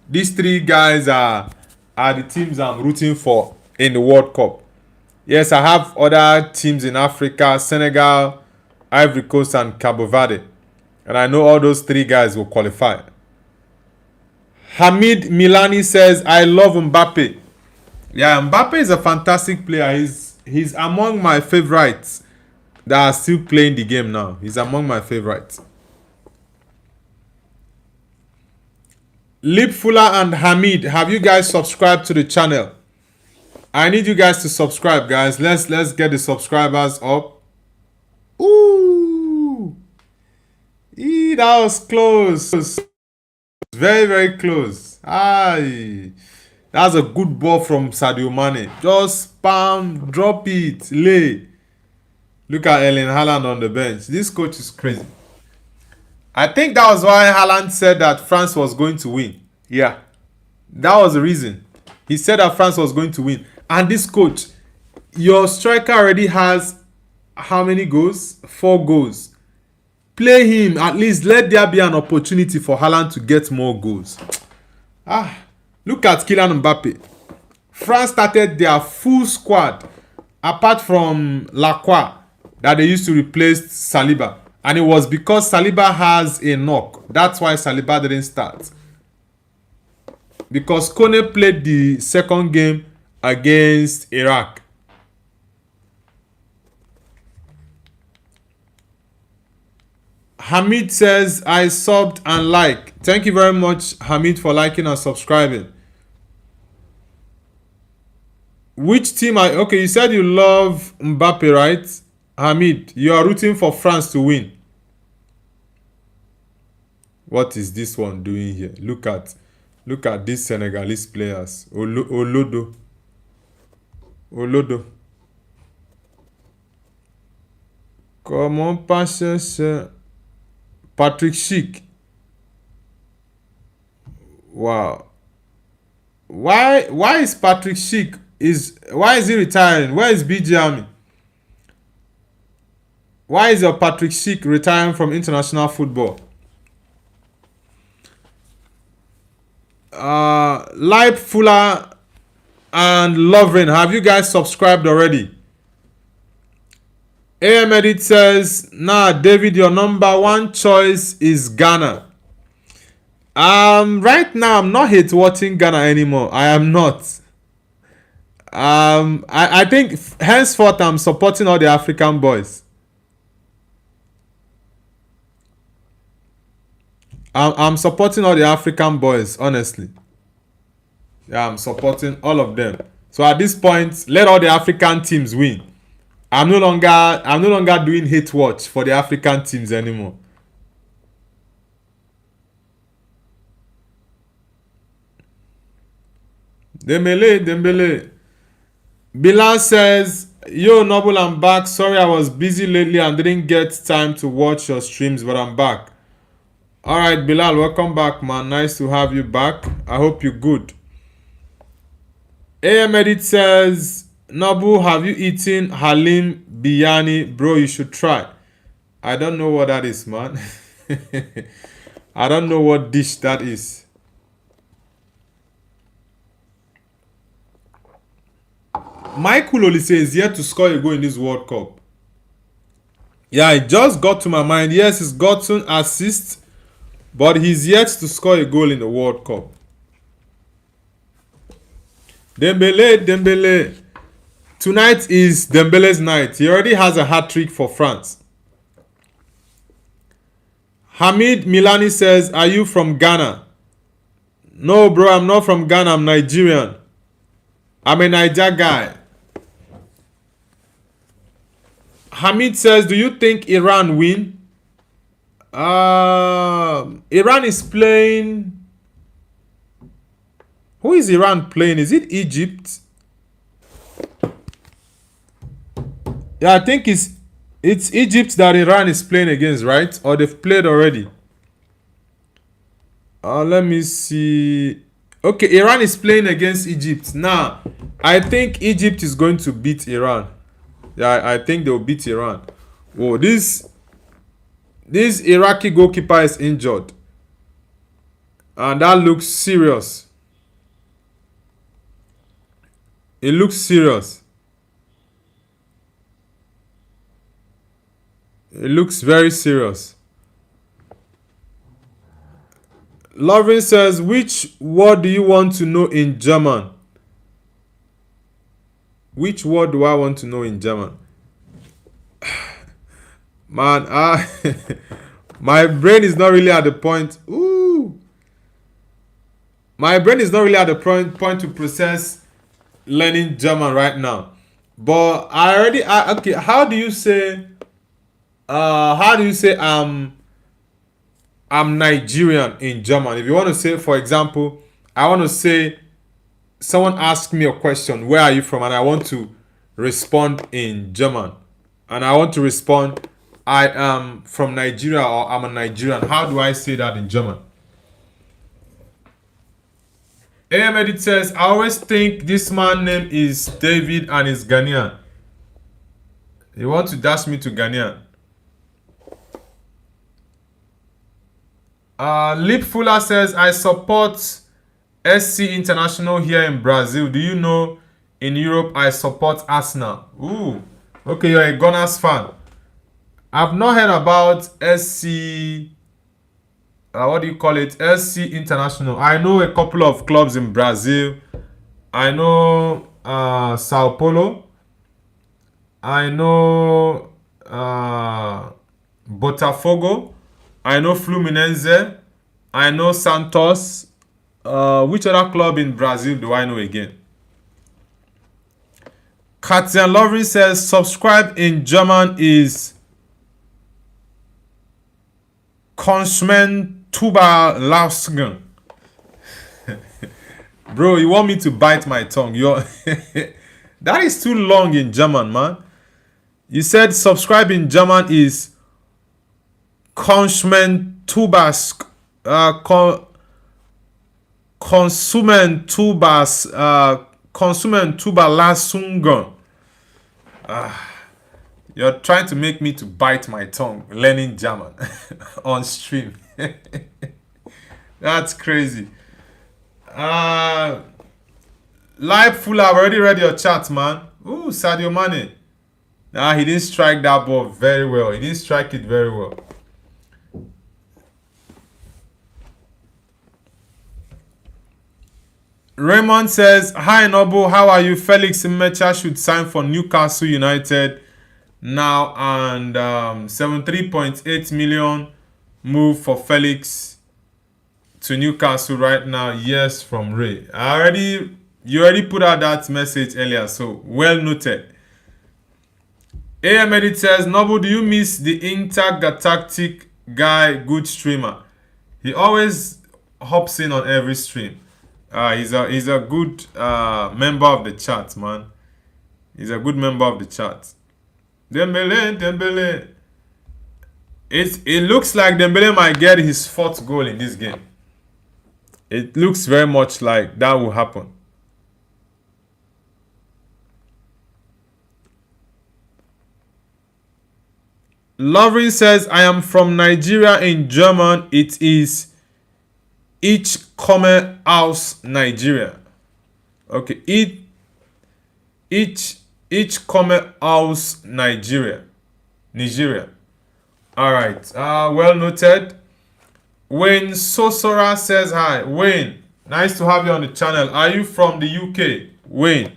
these 3 guys are the teams I'm rooting for in the World Cup. Yes, I have other teams in Africa, Senegal, Ivory Coast, and Cabo Verde. And I know all those 3 guys will qualify. Hamid Milani says, I love Mbappe. Yeah, Mbappe is a fantastic player. He's among my favorites that are still playing the game now. He's among my favorites. Lip Fuller and Hamid, have you guys subscribed to the channel? I need you guys to subscribe, guys. Let's get the subscribers up. Ooh. That was close. Very, very close. That's a good ball from Sadio Mane. Just spam, drop it, lay. Look at Erling Haaland on the bench. This coach is crazy. I think that was why Haaland said that France was going to win. Yeah. That was the reason. He said that France was going to win. And this coach, your striker already has how many goals? 4 goals. Play him. At least let there be an opportunity for Haaland to get more goals. Look at Kylian Mbappe. France started their full squad apart from Lacroix that they used to replace Saliba. And it was because Saliba has a knock. That's why Saliba didn't start. Because Kone played the second game against Iraq. Hamid says, I subbed and like. Thank you very much, Hamid, for liking and subscribing. Which team are... Okay, you said you love Mbappe, right? Hamid, you are rooting for France to win. What is this one doing here? Look at these Senegalese players. Olodo. Comment passe Patrick Schick. Wow. Why is Patrick Schick why is he retiring? Where is BG Army? Why is your Patrick Schick retiring from international football? Leip, Fuller, and Lovren, have you guys subscribed already? AM Edit says, nah, David, your number one choice is Ghana. Right now, I'm not hate watching Ghana anymore. I am not. I think henceforth I'm supporting all the African boys. I'm supporting all the African boys, honestly. Yeah, I'm supporting all of them. So at this point, let all the African teams win. I'm no longer doing hate watch for the African teams anymore. Dembele. Bilal says, yo, Noble, I'm back. Sorry, I was busy lately and didn't get time to watch your streams, but I'm back. Alright, Bilal, welcome back, man. Nice to have you back. I hope you're good. AM Edit says, Nabu, have you eaten Halim Biryani? Bro, you should try. I don't know what that is, man. I don't know what dish that is. Michael Olise is yet to score a goal in this World Cup. Yeah, it just got to my mind. Yes, he's gotten assists, but he's yet to score a goal in the World Cup. Dembele. Tonight is Dembele's night. He already has a hat-trick for France. Hamid Milani says, are you from Ghana? No, bro, I'm not from Ghana. I'm Nigerian. I'm a Niger guy. Hamid says, do you think Iran win? Iran is playing... Who is Iran playing? Is it Egypt? Yeah, I think it's Egypt that Iran is playing against, right? Or they've played already. Let me see. Okay, Iran is playing against Egypt. Now, I think Egypt is going to beat Iran. Yeah, I think they'll beat Iran. Whoa, this Iraqi goalkeeper is injured. And that looks serious. It looks serious. It looks very serious. Lovin says, which word do you want to know in German? Which word do I want to know in German? Man, my brain is not really at the point. My brain is not really at the point to process learning German right now. But okay, how do you say I'm Nigerian in German? If you want to say, for example, I want to say someone asked me a question, where are you from? And I want to respond in German. And I want to respond, I am from Nigeria, or I'm a Nigerian. How do I say that in German? AM Edit says, I always think this man's name is David and is Ghanaian. You want to dash me to Ghanaian? Lip Fuller says, I support SC International here in Brazil. Do you know in Europe I support Arsenal? Ooh, okay, you're a Gunners fan. I've not heard about SC, what do you call it? SC International. I know a couple of clubs in Brazil. I know Sao Paulo. I know Botafogo. I know Fluminense. I know Santos. Which other club in Brazil do I know again? Katja Lovry says subscribe in German is Konsumen Tuba Lausgen. Bro, you want me to bite my tongue? That is too long in German, man. You said subscribe in German is Konsumen Tubas Konsumen Tubas Konsumen Tuba Lausgen. You're trying to make me to bite my tongue learning German on stream. That's crazy. Live full, I've already read your chat, man. Ooh, Sadio Mane. Nah, he didn't strike that ball very well. He didn't strike it very well. Raymond says, hi Nobo, how are you? Felix Mmecha should sign for Newcastle United now, and 73.8 million move for Felix to Newcastle right now. Yes, from Ray. You already put out that message earlier, so well noted. AM Edit says, Nobu, do you miss the Intergalactic guy, good streamer? He always hops in on every stream. He's a good member of the chat, man. He's a good member of the chat. Dembele. It looks like Dembele might get his 4th goal in this game. It looks very much like that will happen. Lovren says, I am from Nigeria. In German, it is Ich komme aus Nigeria. Okay, Ich komme aus Nigeria. Alright, well noted. Wayne Sosora says hi. Wayne, nice to have you on the channel. Are you from the UK? Wayne.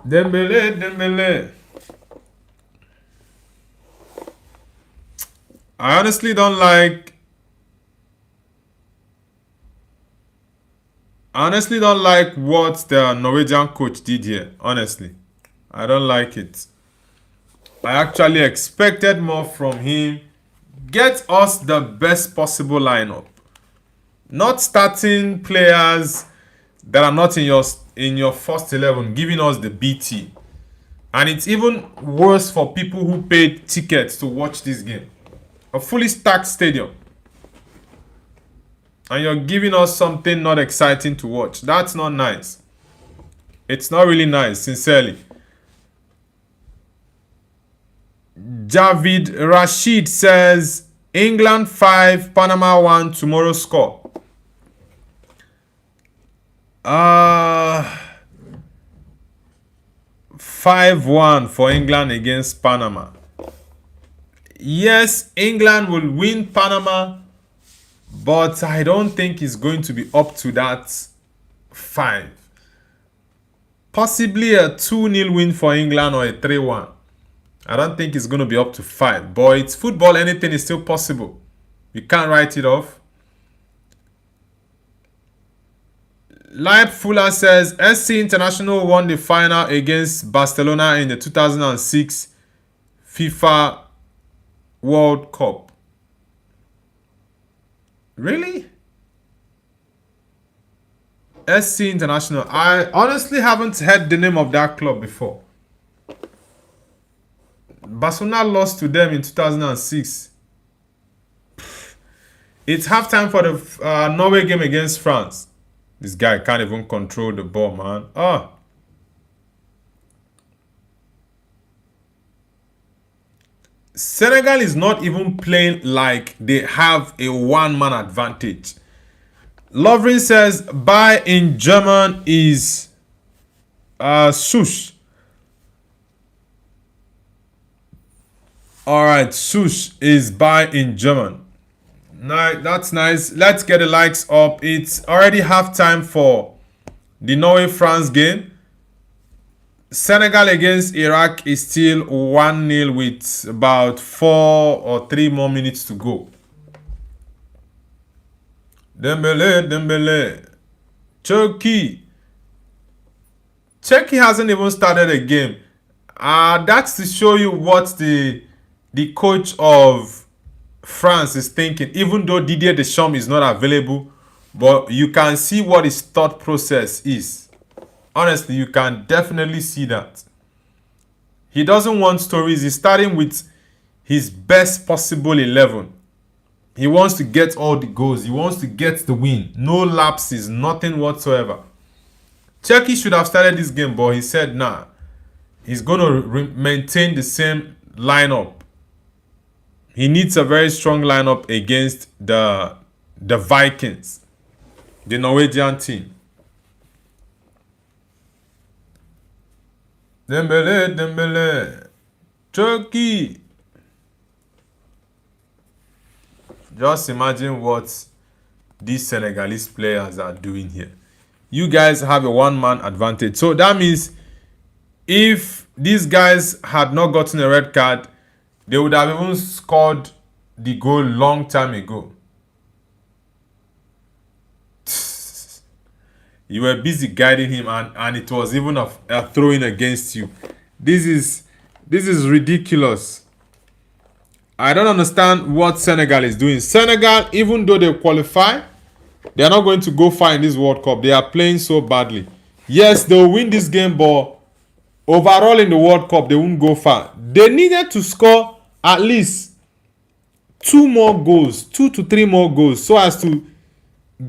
Dembele. I honestly don't like what the Norwegian coach did here. Honestly, I don't like it. I actually expected more from him. Get us the best possible lineup. Not starting players that are not in your first 11, giving us the BT. And it's even worse for people who paid tickets to watch this game. A fully stacked stadium. And you're giving us something not exciting to watch. That's not nice. It's not really nice, sincerely. Javid Rashid says, England 5, Panama 1, tomorrow score. 5-1 for England against Panama. Yes, England will win Panama, but I don't think it's going to be up to that 5. Possibly a 2-0 win for England or a 3-1. I don't think it's going to be up to 5. But it's football, anything is still possible. We can't write it off. Live Fuller says, SC International won the final against Barcelona in the 2006 FIFA World Cup. Really? SC International. I honestly haven't heard the name of that club before. Barcelona lost to them in 2006. It's halftime for the Norway game against France. This guy can't even control the ball, man. Senegal is not even playing like they have a one-man advantage. Lovren says buy in German is Sush. Alright, Sush is buy in German. Nice, that's nice. Let's get the likes up. It's already halftime for the Norway-France game. Senegal against Iraq is still 1-0 with about 4 or 3 more minutes to go. Dembele. Turkey hasn't even started a game. That's to show you what the coach of France is thinking. Even though Didier Deschamps is not available, but you can see what his thought process is. Honestly, you can definitely see that. He doesn't want stories. He's starting with his best possible 11. He wants to get all the goals. He wants to get the win. No lapses, nothing whatsoever. Turkey should have started this game, but he said nah. He's going to maintain the same lineup. He needs a very strong lineup against the Vikings, the Norwegian team. Dembele. Turkey. Just imagine what these Senegalese players are doing here. You guys have a one-man advantage. So that means if these guys had not gotten a red card, they would have even scored the goal long time ago. You were busy guiding him, and it was even a throw-in against you. This is ridiculous. I don't understand what Senegal is doing. Senegal, even though they qualify, they are not going to go far in this World Cup. They are playing so badly. Yes, they will win this game, but overall in the World Cup, they won't go far. They needed to score at least 2 to 3 more goals, so as to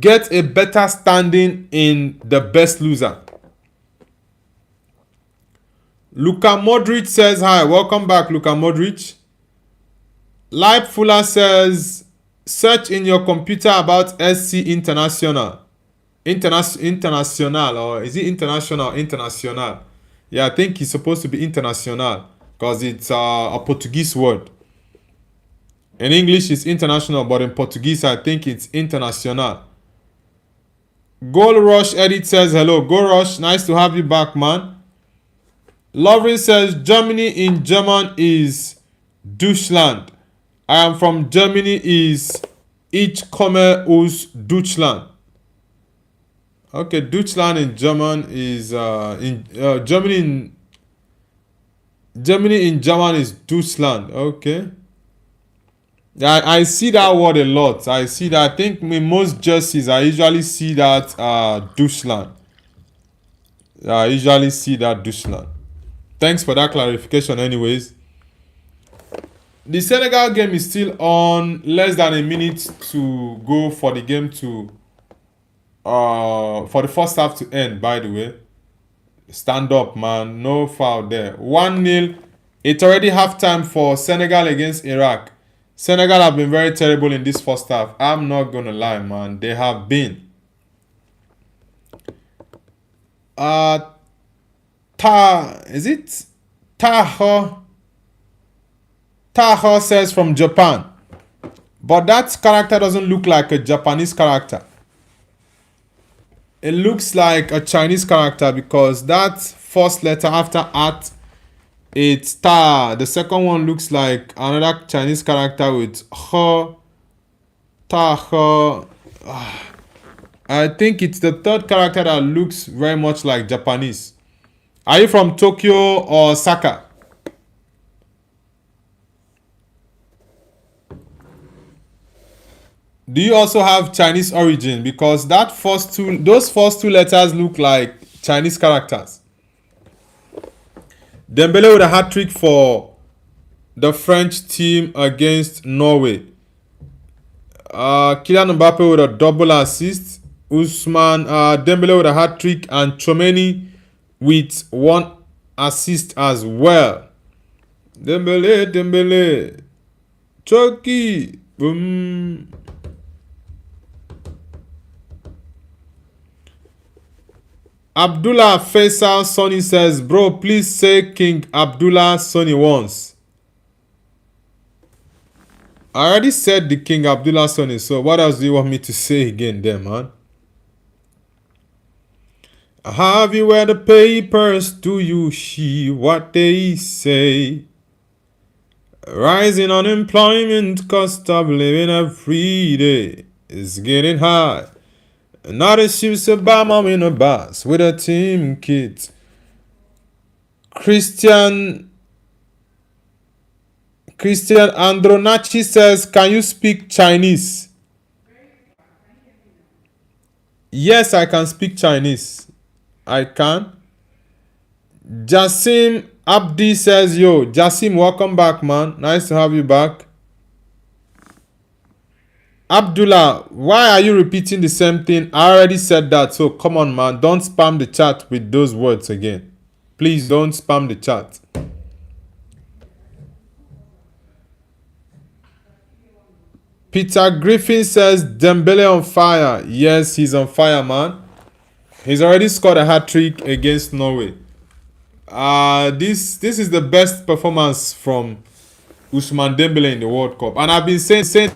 get a better standing in the best loser. Luka Modric says hi. Welcome back, Luka Modric. Leib Fuller says search in your computer about SC International. International, or is it international? International. Yeah, I think it's supposed to be international because it's a Portuguese word. In English, it's international, but in Portuguese, I think it's international. Goal Rush Edit says hello. Goal Rush, nice to have you back, man. Lovren says Germany in German is Deutschland. I am from Germany is Ich komme aus Deutschland. Okay, Deutschland in German is Germany in German is Deutschland. Okay. I see that word a lot. I see that. I think in most jerseys I usually see that Deutschland. I usually see that Deutschland. Thanks for that clarification anyways. The Senegal game is still on. Less than a minute to go for the game to for the first half to end, by the way. Stand up, man. No foul there. 1-0. It's already halftime for Senegal against Iraq. Senegal have been very terrible in this first half. I'm not gonna lie, man. They have been. Is it Taho? Taho says from Japan. But that character doesn't look like a Japanese character. It looks like a Chinese character because that first letter after at, it's Ta. The second one looks like another Chinese character with Ho. Ta Ho. I think it's the third character that looks very much like Japanese. Are you from Tokyo or Osaka? Do you also have Chinese origin? Because those first two letters look like Chinese characters. Dembele with a hat-trick for the French team against Norway. Kylian Mbappe with a double assist. Dembele with a hat-trick, and Tchouaméni with 1 assist as well. Dembele, Dembele. Chucky. Boom. Abdullah Faisal Sonny says, bro, please say King Abdullah Sonny once. I already said the King Abdullah Sonny, so what else do you want me to say again there, man? Have you read the papers? Do you see what they say? Rising unemployment, cost of living every day is getting high. Another shoots Obama in a bus with a team kit. Christian Andronachi says, can you speak Chinese? Yes, I can speak Chinese. I can. Jasim Abdi says, yo, Jasim, welcome back, man. Nice to have you back. Abdullah, why are you repeating the same thing? I already said that, so come on, man. Don't spam the chat with those words again. Please don't spam the chat. Peter Griffin says, Dembele on fire. Yes, he's on fire, man. He's already scored a hat-trick against Norway. This is the best performance from Ousmane Dembele in the World Cup. And I've been saying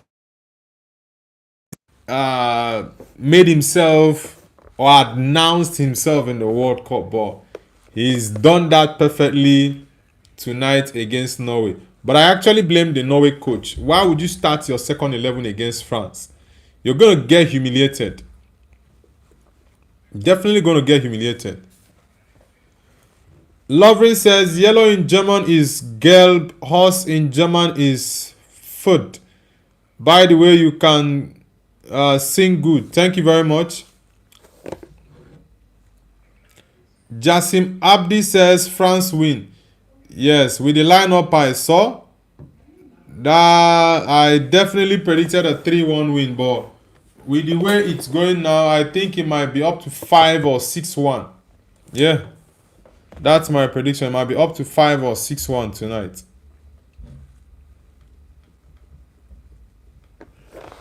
made himself or announced himself in the World Cup, but he's done that perfectly tonight against Norway. But I actually blame the Norway coach. Why would you start your second 11 against France? You're going to get humiliated. Definitely going to get humiliated. Lovren says, yellow in German is gelb, horse in German is foot. By the way, you can sing good. Thank you very much. Jasim Abdi says, France win. Yes, with the lineup I saw, that I definitely predicted a 3-1 win, but with the way it's going now, I think it might be up to 5 or 6-1. Yeah, that's my prediction. It might be up to 5 or 6-1 tonight.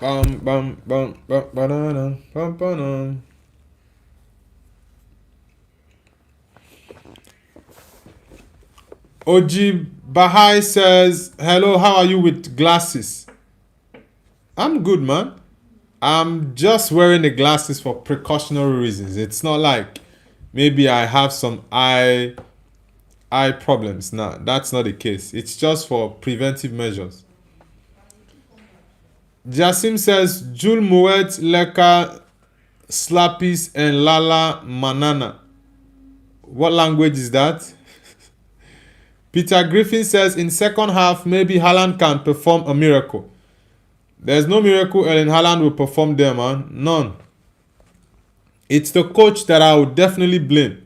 Bum, bum, bum, bum, ba-da-dum, bum, ba-dum. Oji Bahai says, hello, how are you with glasses? I'm good, man. I'm just wearing the glasses for precautionary reasons. It's not like maybe I have some eye problems. Nah, that's not the case. It's just for preventive measures. Jasim says, Jul Moet Leka Slappies and Lala Manana. What language is that? Peter Griffin says, in second half, maybe Haaland can perform a miracle. There's no miracle Erling Haaland will perform there, man. None. It's the coach that I would definitely blame.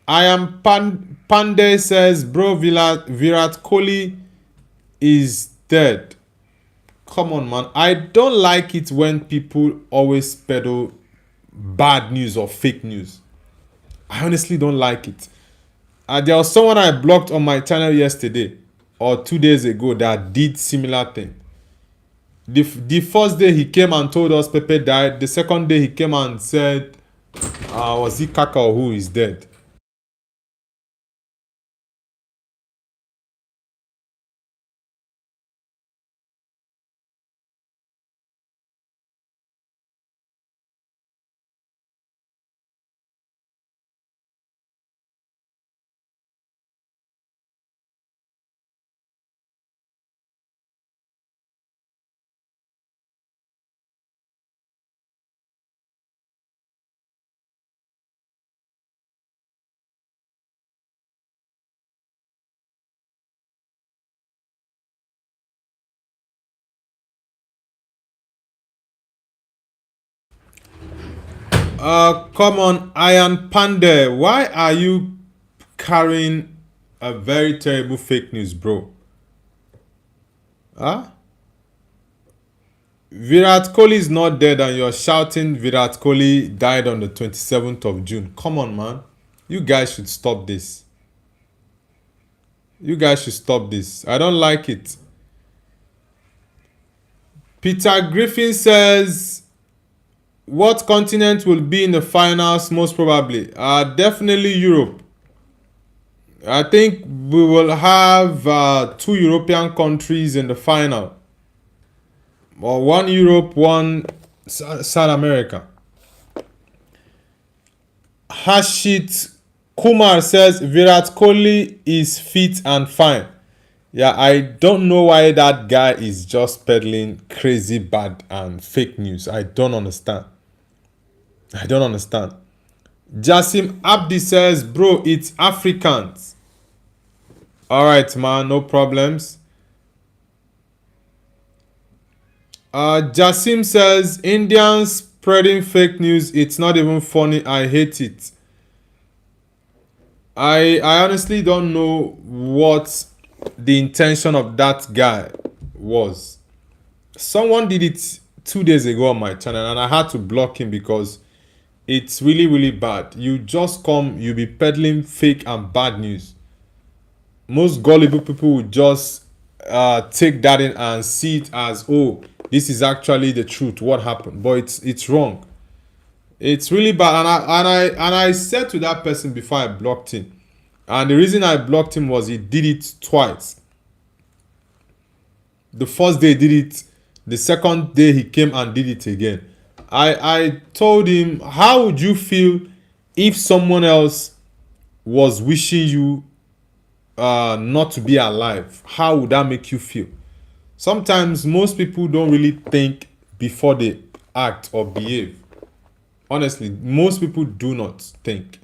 I am Pandey says, bro, Virat Kohli is dead. Come on, man. I don't like it when people always peddle bad news or fake news. I honestly don't like it. There was someone I blocked on my channel yesterday or 2 days ago that did similar thing. The first day he came and told us Pepe died. The second day he came and said, was it Kaka or who is dead? Come on, Ian Pandey. Why are you carrying a very terrible fake news, bro? Huh? Virat Kohli is not dead and you're shouting Virat Kohli died on the 27th of June. Come on, man. You guys should stop this. You guys should stop this. I don't like it. Peter Griffin says, what continent will be in the finals most probably? Definitely Europe. I think we will have two European countries in the final. Or one Europe, one South America. Hashit Kumar says Virat Kohli is fit and fine. Yeah, I don't know why that guy is just peddling crazy bad and fake news. I don't understand. Jasim Abdi says, bro, it's Africans. Alright, man, no problems. Jasim says, Indians spreading fake news. It's not even funny. I hate it. I honestly don't know what the intention of that guy was. Someone did it 2 days ago on my channel and I had to block him because it's really, really bad. You just come, you be peddling fake and bad news. Most gullible people would just take that in and see it as, oh, this is actually the truth, what happened. But it's wrong. It's really bad. And I said to that person before I blocked him, and the reason I blocked him was he did it twice. The first day he did it, the second day he came and did it again. I told him, how would you feel if someone else was wishing you not to be alive? How would that make you feel? Sometimes most people don't really think before they act or behave. Honestly, most people do not think.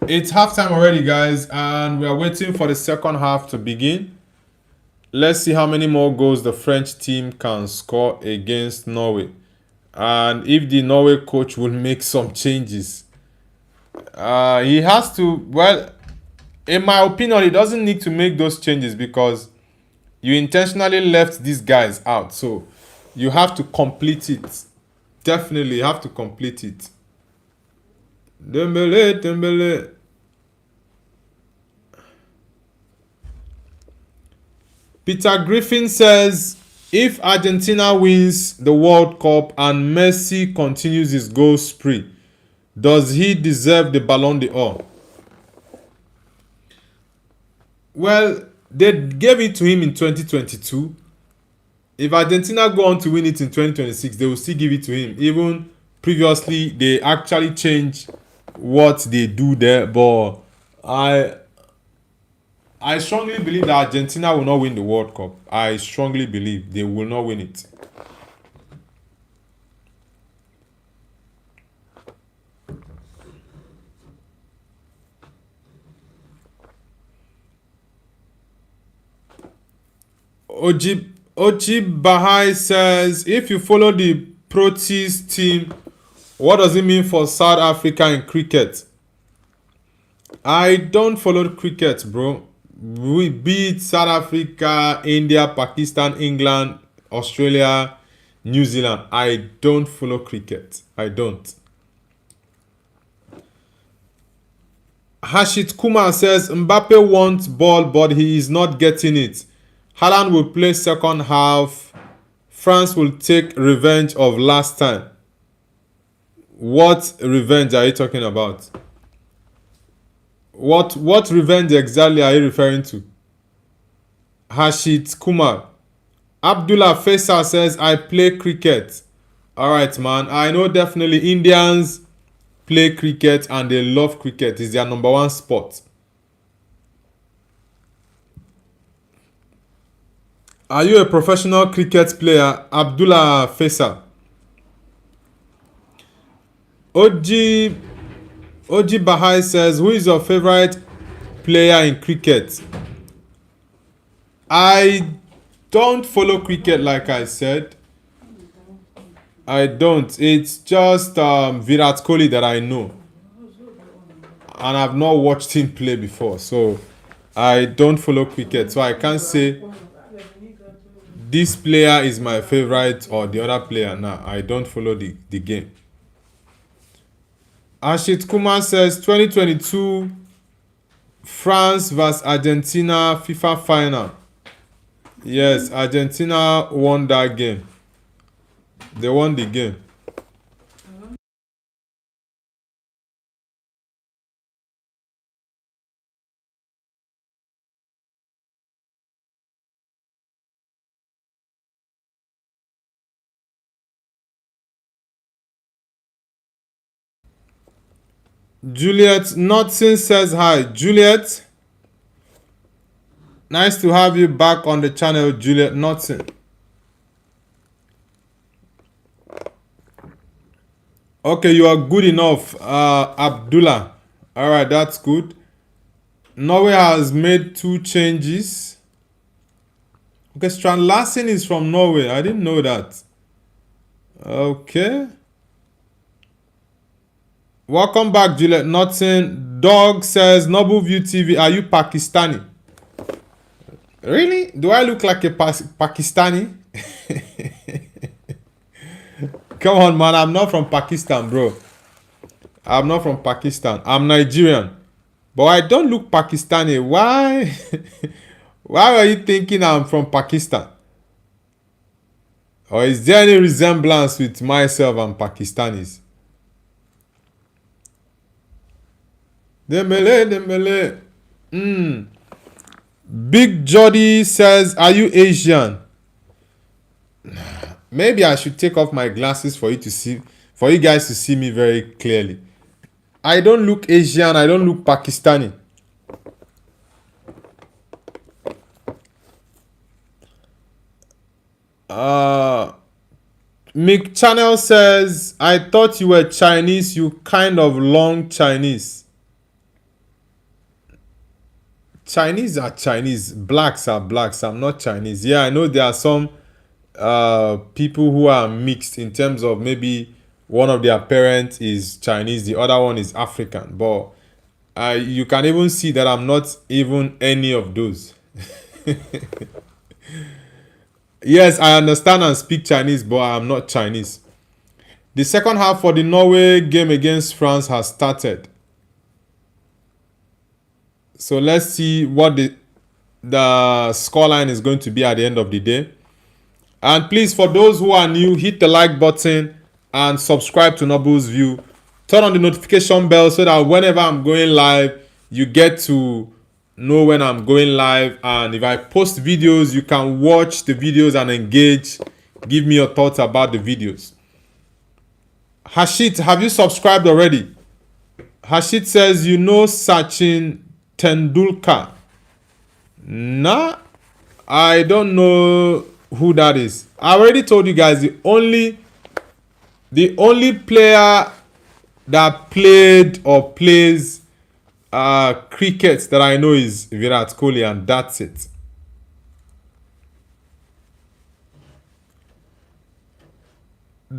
It's halftime already, guys, and we are waiting for the second half to begin. Let's see how many more goals the French team can score against Norway, and if the Norway coach will make some changes. He has to. Well, in my opinion, he doesn't need to make those changes because you intentionally left these guys out, so you have to complete it. Definitely have to complete it. Dembele. Peter Griffin says, if Argentina wins the World Cup and Messi continues his goal spree, does he deserve the Ballon d'Or? Well, they gave it to him in 2022. If Argentina go on to win it in 2026, they will still give it to him. Even previously, they actually changed what they do there. But I strongly believe that Argentina will not win the World Cup. I strongly believe they will not win it. Oji Bahai says, if you follow the Proteas team, what does it mean for South Africa in cricket? I don't follow cricket, bro. We beat South Africa, India, Pakistan, England, Australia, New Zealand. I don't follow cricket. I don't. Hashit Kumar says, Mbappe wants ball, but he is not getting it. Haaland will play second half. France will take revenge of last time. What revenge are you talking about? What revenge exactly are you referring to? Hashit Kumar. Abdullah Faisal says, I play cricket. Alright, man. I know definitely Indians play cricket and they love cricket. It's their number one sport. Are you a professional cricket player? Abdullah Faisal. Oji Bahai says, who is your favorite player in cricket? I don't follow cricket like I said. I don't. It's just Virat Kohli that I know. And I've not watched him play before. So I don't follow cricket. So I can't say this player is my favorite or the other player. Nah, I don't follow the game. Ashit Kumar says 2022 France vs Argentina FIFA final. Yes, Argentina won that game. They won the game. Juliet Notson says hi. Juliet, nice to have you back on the channel, Juliet Notson. Okay, you are good enough, Abdullah. All right, that's good. Norway has made 2 changes. Okay, Strand Larsen is from Norway. I didn't know that. Okay. Welcome back, Juliet Notson. Dog says, Noble View TV, are you Pakistani? Really? Do I look like a Pakistani? Come on, man. I'm not from Pakistan, bro. I'm not from Pakistan. I'm Nigerian. But I don't look Pakistani. Why? Why are you thinking I'm from Pakistan? Or is there any resemblance with myself and Pakistanis? Dembele. Big Jody says, are you Asian? Maybe I should take off my glasses for you guys to see me very clearly. I don't look Asian. I don't look Pakistani. Mick Channel says, I thought you were Chinese. You kind of long Chinese. Chinese are Chinese. Blacks are blacks. I'm not Chinese. Yeah, I know there are some people who are mixed in terms of maybe one of their parents is Chinese, the other one is African. But you can even see that I'm not even any of those. Yes, I understand and speak Chinese, but I am not Chinese. The second half for the Norway game against France has started. So let's see what the scoreline is going to be at the end of the day. And please, for those who are new, hit the like button and subscribe to Noble's View. Turn on the notification bell so that whenever I'm going live, you get to know when I'm going live. And if I post videos, you can watch the videos and engage. Give me your thoughts about the videos. Hashit, have you subscribed already? Hashit says, you know Sachin Tendulkar. Nah, I don't know who that is. I already told you guys the only player that played or plays cricket that I know is Virat Kohli, and that's it.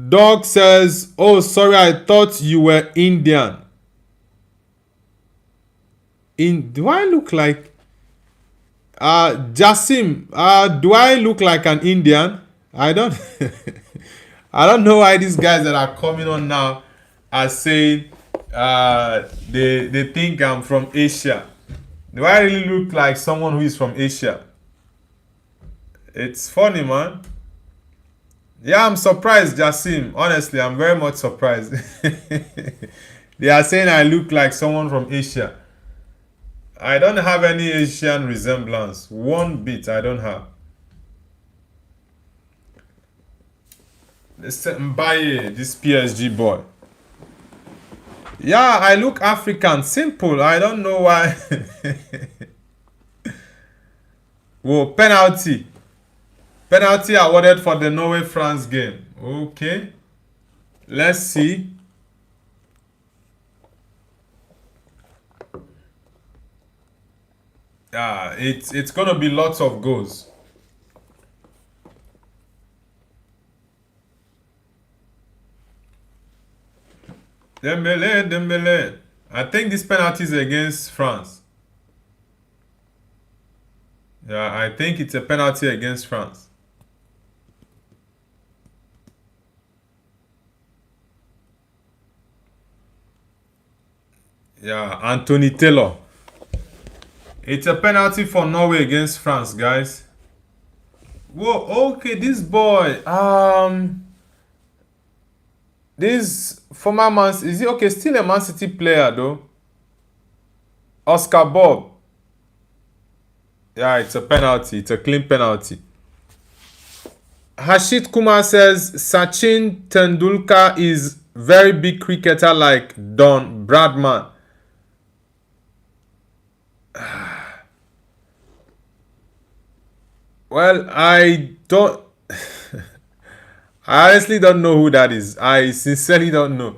Dog says, oh sorry, I thought you were Indian. Do I look like Jasim? Do I look like an Indian? I don't I don't know why these guys that are coming on now are saying they think I'm from Asia. Do I really look like someone who is from Asia? It's funny, man. Yeah, I'm surprised, Jasim. Honestly, I'm very much surprised. They are saying I look like someone from Asia. I don't have any Asian resemblance. One bit I don't have. This Mbaye, this PSG boy. Yeah, I look African. Simple. I don't know why. Whoa, penalty. Penalty awarded for the Norway-France game. Okay. Let's see. It's gonna be lots of goals. Dembele. I think this penalty is against France. Yeah, I think it's a penalty against France. Yeah, Anthony Taylor. It's a penalty for Norway against France, guys. Whoa, okay, this boy. This former Man, is he okay? Still a Man City player though. Oscar Bob. Yeah, it's a penalty. It's a clean penalty. Hashit Kumar says Sachin Tendulkar is very big cricketer like Don Bradman. Well, I don't. I honestly don't know who that is. I sincerely don't know.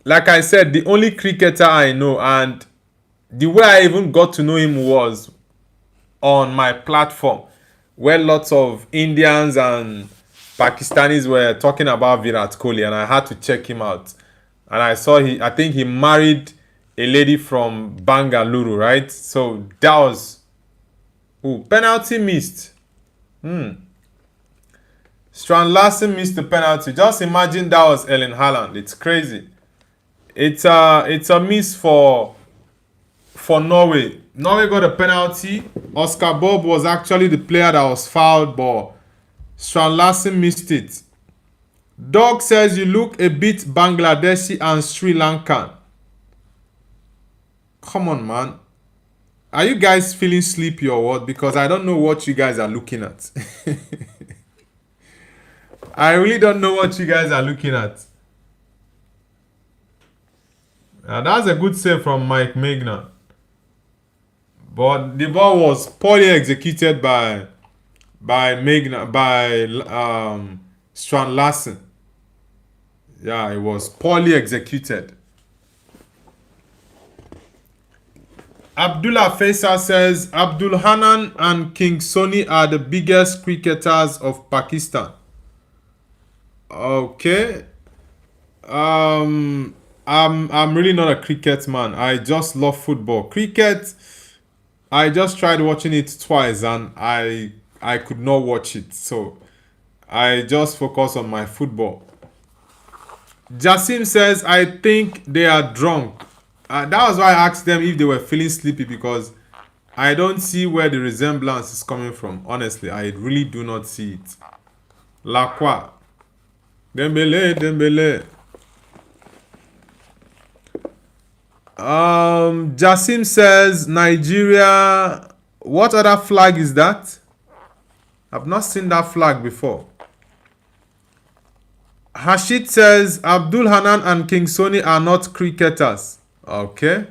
Like I said, the only cricketer I know, and the way I even got to know him was on my platform, where lots of Indians and Pakistanis were talking about Virat Kohli, and I had to check him out. And I saw I think he married a lady from Bangalore, right? So that was, penalty missed. Strand Larsen missed the penalty. Just imagine that was Ellen Haaland. It's crazy. It's a miss for Norway. Norway got a penalty. Oscar Bob was actually the player that was fouled, but Strand Larsen missed it. Dog says you look a bit Bangladeshi and Sri Lankan. Come on, man. Are you guys feeling sleepy or what? Because I don't know what you guys are looking at. I really don't know what you guys are looking at. That's a good save from Mike Magna. But the ball was poorly executed by Strand Larsen. Yeah, it was poorly executed. Abdullah Faisal says Abdul Hanan and King Soni are the biggest cricketers of Pakistan. Okay. I'm really not a cricket man. I just love football. Cricket, I just tried watching it twice and I could not watch it. So I just focus on my football. Jasim says I think they are drunk. That was why I asked them if they were feeling sleepy, because I don't see where the resemblance is coming from. Honestly, I really do not see it. Lacroix. Dembele. Jasim says Nigeria. What other flag is that? I've not seen that flag before. Hashid says Abdul Hanan and King Soni are not cricketers. Okay.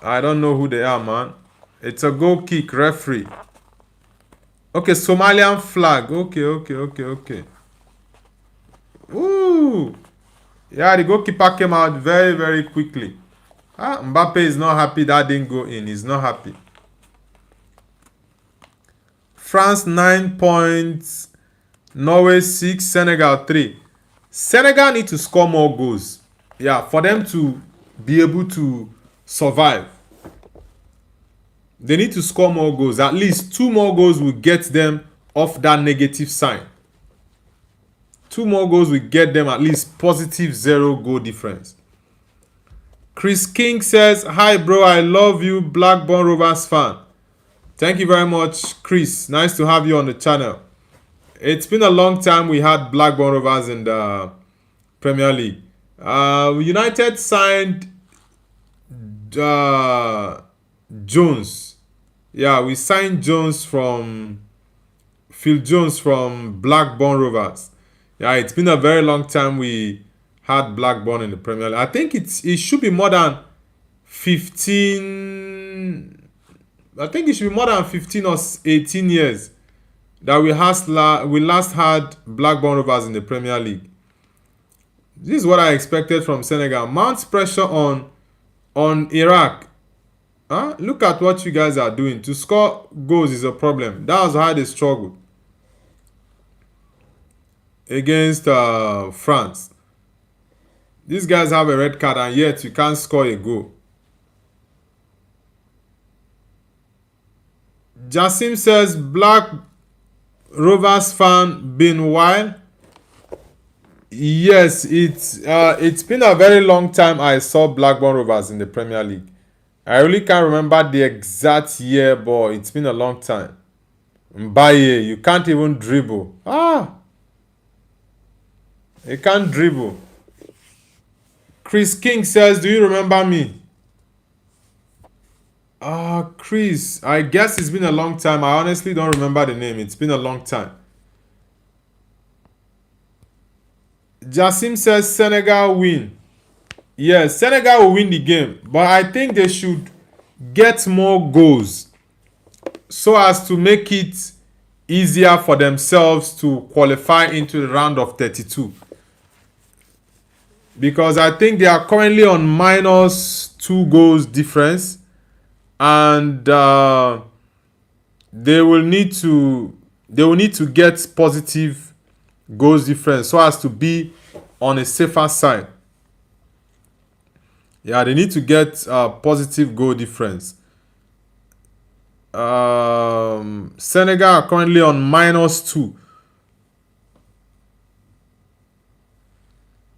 I don't know who they are, man. It's a goal kick, referee. Okay, Somalian flag. Okay. Ooh. Yeah, the goalkeeper came out very, very quickly. Mbappe is not happy that didn't go in. He's not happy. France 9 points. Norway 6. Senegal 3. Senegal need to score more goals. Yeah, for them to be able to survive. They need to score more goals. At least 2 more goals will get them off that negative sign. 2 more goals will get them at least positive 0 goal difference. Chris King says, hi bro, I love you, Blackburn Rovers fan. Thank you very much, Chris. Nice to have you on the channel. It's been a long time we had Blackburn Rovers in the Premier League. United signed Jones. Yeah, we signed Phil Jones from Blackburn Rovers. Yeah, it's been a very long time we had Blackburn in the Premier League. I think it should be more than 15. I think it should be more than 15 or 18 years that we last had Blackburn Rovers in the Premier League. This is what I expected from Senegal. Mounts pressure on Iraq. Look at what you guys are doing. To score goals is a problem. That was how they struggled against France. These guys have a red card and yet you can't score a goal. Jasim says Black Rovers fan been wild. Yes, it's been a very long time I saw Blackburn Rovers in the Premier League. I really can't remember the exact year, but it's been a long time. Mbaye, you can't even dribble. You can't dribble. Chris King says, "Do you remember me?" Chris, I guess it's been a long time. I honestly don't remember the name. It's been a long time. Jassim says Senegal win. Yes, Senegal will win the game, but I think they should get more goals so as to make it easier for themselves to qualify into the round of 32. Because I think they are currently on minus 2 goals difference, and they will need to get positive goals difference so as to be on a safer side. Yeah, they need to get positive goal difference. Senegal are currently on -2.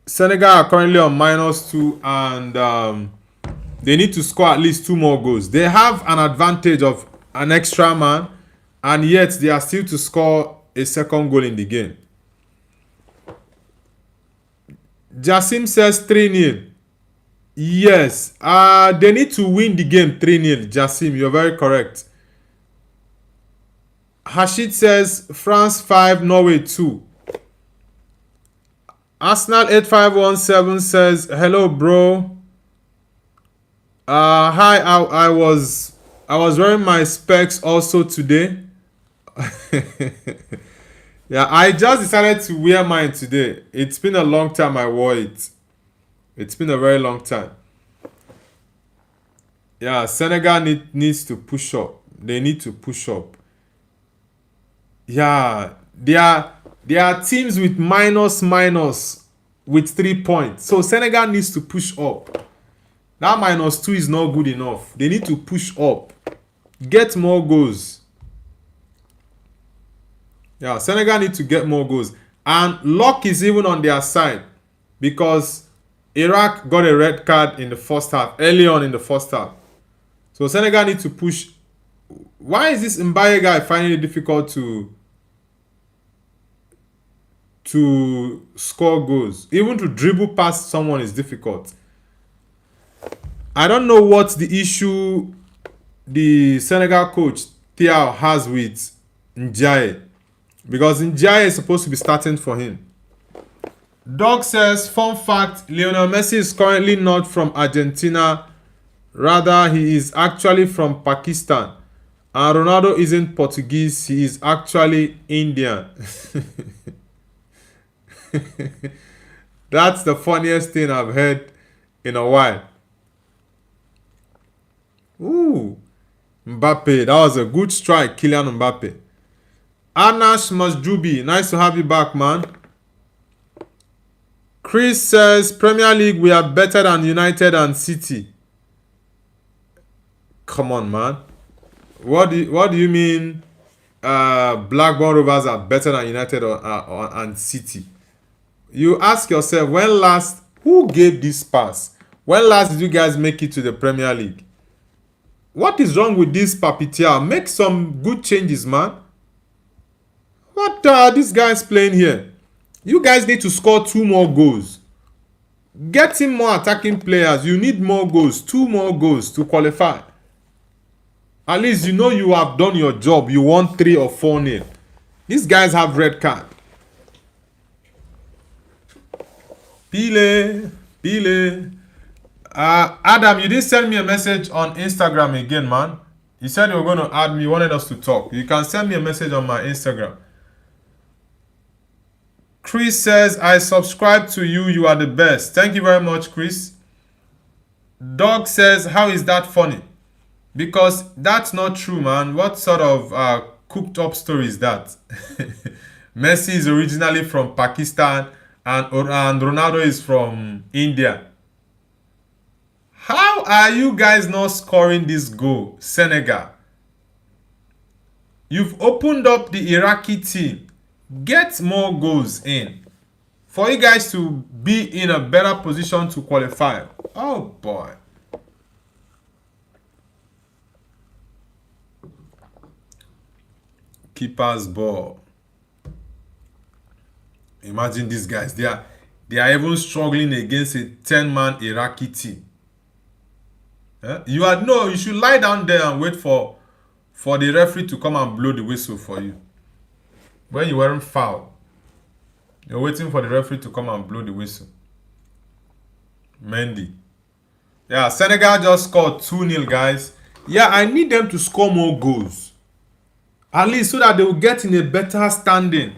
Senegal are currently on -2, and they need to score at least 2 more goals. They have an advantage of an extra man, and yet they are still to score a second goal in the game. Jassim says 3-0. Yes, they need to win the game 3-0. Jassim, you're very correct. Hashid says France 5, Norway 2. Arsenal 8517 says hello, bro. Hi, I was wearing my specs also today. Yeah, I just decided to wear mine today. It's been a long time I wore it. It's been a very long time. Yeah, Senegal needs to push up. They need to push up. Yeah, there are teams with minus with 3 points. So Senegal needs to push up. That -2 is not good enough. They need to push up. Get more goals. Yeah, Senegal need to get more goals. And luck is even on their side, because Iraq got a red card in the first half, early on in the first half. So Senegal need to push. Why is this Mbaye guy finding it difficult to score goals? Even to dribble past someone is difficult. I don't know what the issue the Senegal coach Thiaw has with Ndiaye, because Ndiaye is supposed to be starting for him. Dog says, fun fact, Lionel Messi is currently not from Argentina. Rather, he is actually from Pakistan. And Ronaldo isn't Portuguese, he is actually Indian. That's the funniest thing I've heard in a while. Ooh, Mbappe, that was a good strike, Kylian Mbappe. Anash Masjubi, nice to have you back, man. Chris says, Premier League, we are better than United and City. Come on, man. What do you mean Blackburn Rovers are better than United and City? You ask yourself, when last, who gave this pass? When last did you guys make it to the Premier League? What is wrong with this Papitia? Make some good changes, man. What are these guys playing here? You guys need to score 2 more goals. Get in more attacking players. You need more goals. 2 more goals to qualify. At least you know you have done your job. You won 3 or 4-0. These guys have red card. Pile. Adam, you didn't send me a message on Instagram again, man. You said you were going to add me. You wanted us to talk. You can send me a message on my Instagram. Chris says, I subscribe to you. You are the best. Thank you very much, Chris. Dog says, how is that funny? Because that's not true, man. What sort of cooked up story is that? Messi is originally from Pakistan and Ronaldo is from India. How are you guys not scoring this goal, Senegal? You've opened up the Iraqi team. Get more goals in. for you guys to be in a better position to qualify. Oh boy. Keeper's ball. Imagine these guys. They are even struggling against a 10-man Iraqi team. You should lie down there and wait for the referee to come and blow the whistle for you. When you weren't foul, you're waiting for the referee to come and blow the whistle. Mendy. Yeah, Senegal just scored 2-0, guys. Yeah, I need them to score more goals. At least so that they will get in a better standing.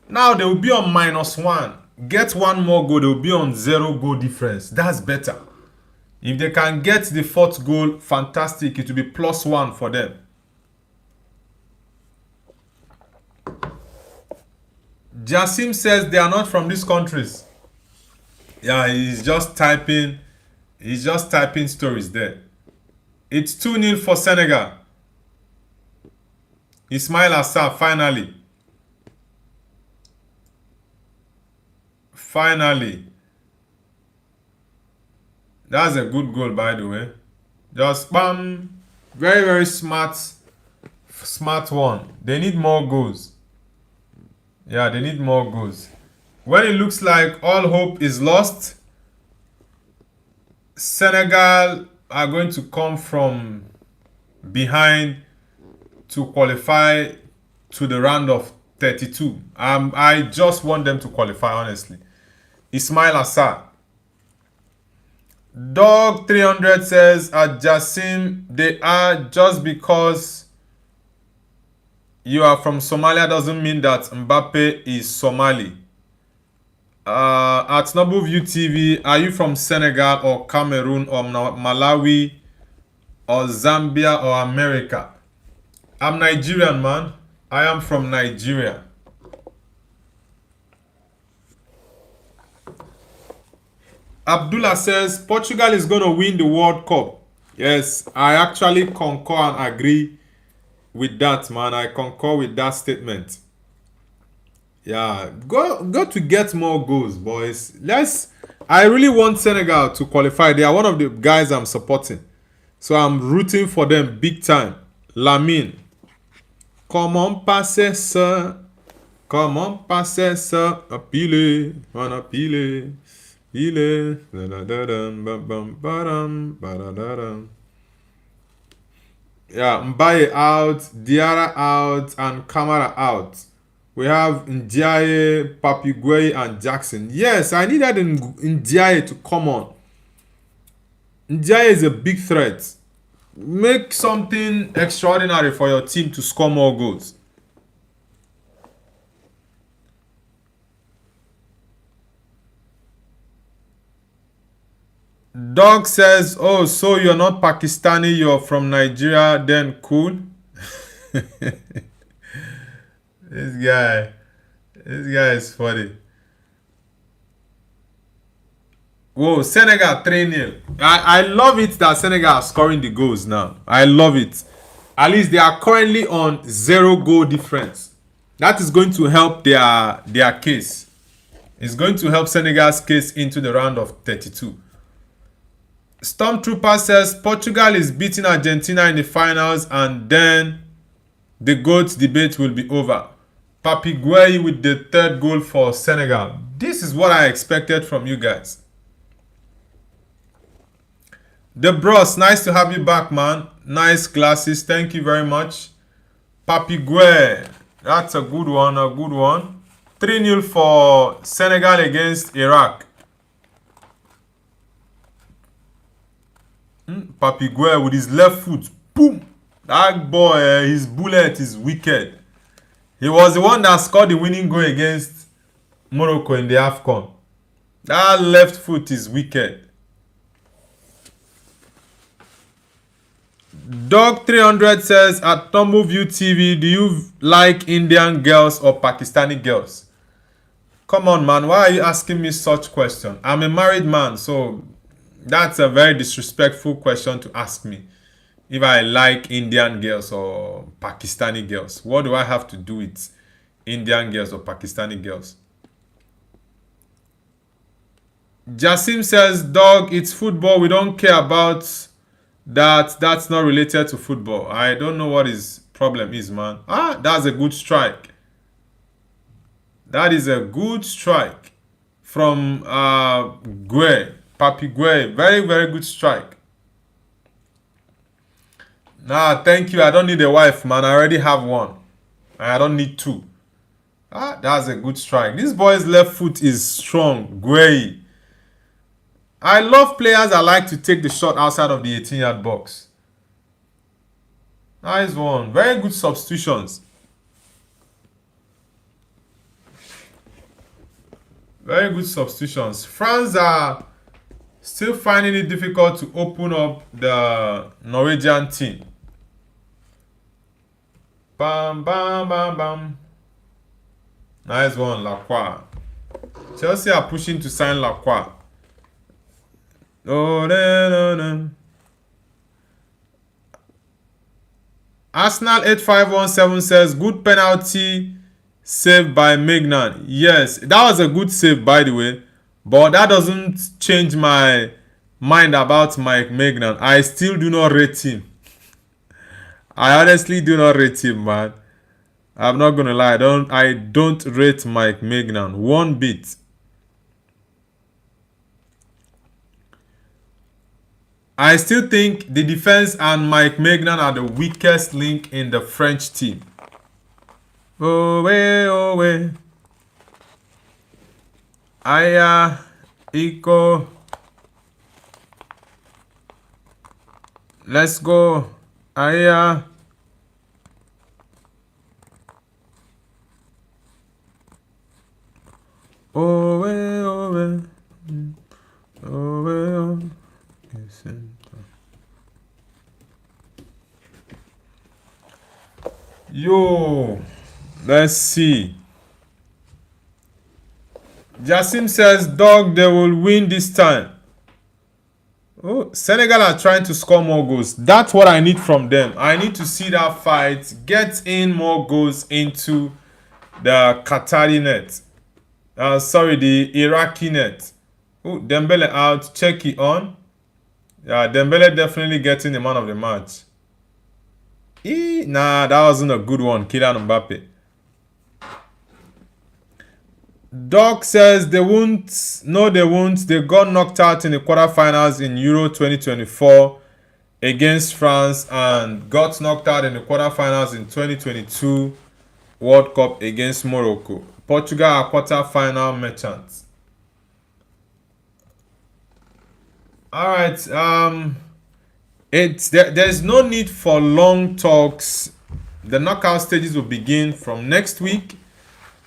Now they will be on -1. Get one more goal, they will be on 0 goal difference. That's better. If they can get the 4th goal, fantastic. It will be +1 for them. Jassim says they are not from these countries. Yeah, he's just typing stories there. It's 2-0 for Senegal. Ismail Assar, finally. That's a good goal, by the way. Just bam. Very, very smart one. They need more goals. Yeah, they need more goals. When it looks like all hope is lost, Senegal are going to come from behind to qualify to the round of 32. I just want them to qualify, honestly. Ismail Assar. Dog 300 says, at Jassim, they are just because you are from Somalia doesn't mean that Mbappe is Somali. At Noble View TV, are you from Senegal or Cameroon or Malawi or Zambia or America? I'm Nigerian, man. I am from Nigeria. Abdullah says, Portugal is going to win the World Cup. Yes, I actually concur and agree with that, man. I concur with that statement. Yeah, go to get more goals, boys. I really want Senegal to qualify. They are one of the guys I'm supporting. So I'm rooting for them big time. Lamine. Comment passer ça? Comment passer ça? Apile, on apile. Yeah, Mbaye out, Diarra out, and Kamara out. We have Ndiaye, Papigueye, and Jackson. Yes, I needed Ndiaye to come on. Ndiaye is a big threat. Make something extraordinary for your team to score more goals. Dog says, oh, so you're not Pakistani, you're from Nigeria, then cool. This guy is funny. Whoa, Senegal 3-0. I love it that Senegal are scoring the goals now. I love it. At least they are currently on 0 goal difference. That is going to help their case. It's going to help Senegal's case into the round of 32. Stormtrooper says Portugal is beating Argentina in the finals and then the GOAT debate will be over. Papigueye with the 3rd goal for Senegal. This is what I expected from you guys. The bros, nice to have you back, man. Nice glasses, thank you very much. Papigueye, that's a good one, 3-0 for Senegal against Iraq. Papigueye with his left foot. Boom! That boy, his bullet is wicked. He was the one that scored the winning goal against Morocco in the AFCON. That left foot is wicked. Dog 300 says, at Tumble View TV, do you like Indian girls or Pakistani girls? Come on, man. Why are you asking me such question? I'm a married man, so that's a very disrespectful question to ask me. If I like Indian girls or Pakistani girls, what do I have to do with Indian girls or Pakistani girls? Jasim says, dog, it's football. We don't care about that. That's not related to football. I don't know what his problem is, man. That's a good strike. That is a good strike from Gue, Papi Gue. Very, very good strike. Nah, thank you. I don't need a wife, man. I already have one. I don't need two. That's a good strike. This boy's left foot is strong. Gue. I love players that like to take the shot outside of the 18-yard box. Nice one. Very good substitutions. Very good substitutions. France are still finding it difficult to open up the Norwegian team. Bam, bam, bam, bam. Nice one, Lacroix. Chelsea are pushing to sign Lacroix. Oh, no, no. Arsenal 8517 says, good penalty save by Maignan. Yes, that was a good save, by the way. But that doesn't change my mind about Mike Maignan. I still do not rate him. I honestly do not rate him, man. I'm not gonna lie. I don't rate Mike Maignan one bit. I still think the defense and Mike Maignan are the weakest link in the French team. Oh way. Aya, Iko. Let's go. Aya. Oh way. Yo, let's see. Jasim says, dog, they will win this time. Oh, Senegal are trying to score more goals. That's what I need from them. I need to see that fight, get in more goals into the Qatari net. The Iraqi net. Oh, Dembele out, Cheki on. Yeah, Dembele definitely getting the man of the match. Nah, that wasn't a good one. Kylian Mbappe. Doc says they won't. No, they won't. They got knocked out in the quarterfinals in Euro 2024 against France and got knocked out in the quarterfinals in 2022 World Cup against Morocco. Portugal are quarterfinal merchants. All right. There's no need for long talks. The knockout stages will begin from next week,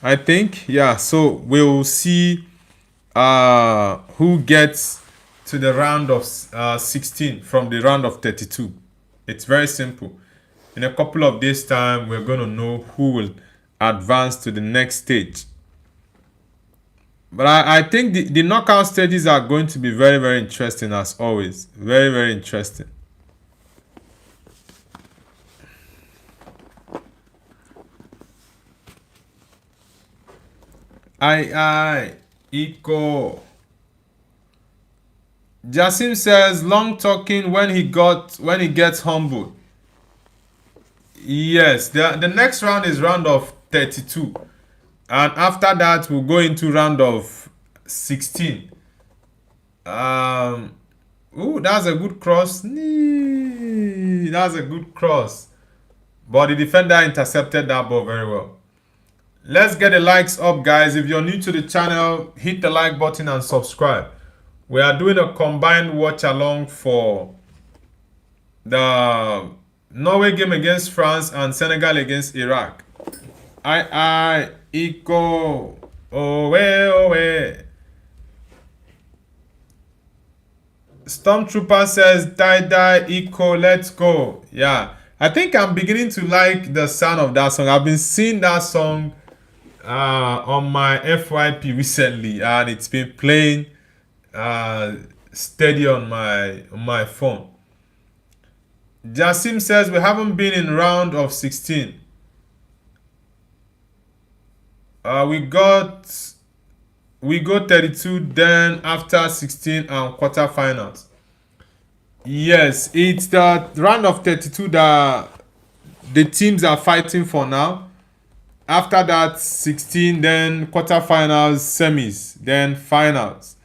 I think. Yeah, so we'll see who gets to the round of 16 from the round of 32. It's very simple. In a couple of days' time, we're going to know who will advance to the next stage. But I think the knockout stages are going to be very, very interesting as always. Very, very interesting. Iko. Jasim says, long talking when he gets humbled. Yes, the next round is round of 32. And after that, we'll go into round of 16. That's a good cross. That's a good cross. But the defender intercepted that ball very well. Let's get the likes up, guys. If you're new to the channel, hit the like button and subscribe. We are doing a combined watch along for the Norway game against France and Senegal against Iraq. Iko. Owe. Stormtrooper says, die, Iko, let's go. Yeah. I think I'm beginning to like the sound of that song. I've been seeing that song on my FYP recently, and it's been playing steady on my phone. Jasim says we haven't been in round of 16. We got we go 32, then after 16 and quarterfinals. Yes, it's the round of 32 that the teams are fighting for now. After that, 16, then quarterfinals, semis, then finals.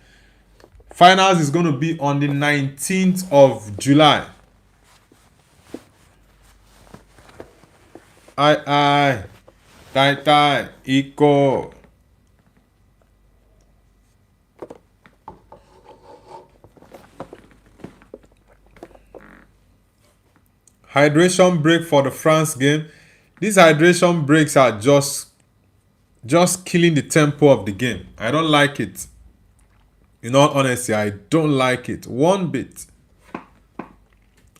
Finals is going to be on the 19th of July. I, Tai, Iko. Hydration break for the France game. These hydration breaks are just killing the tempo of the game. I don't like it. In all honesty, I don't like it one bit.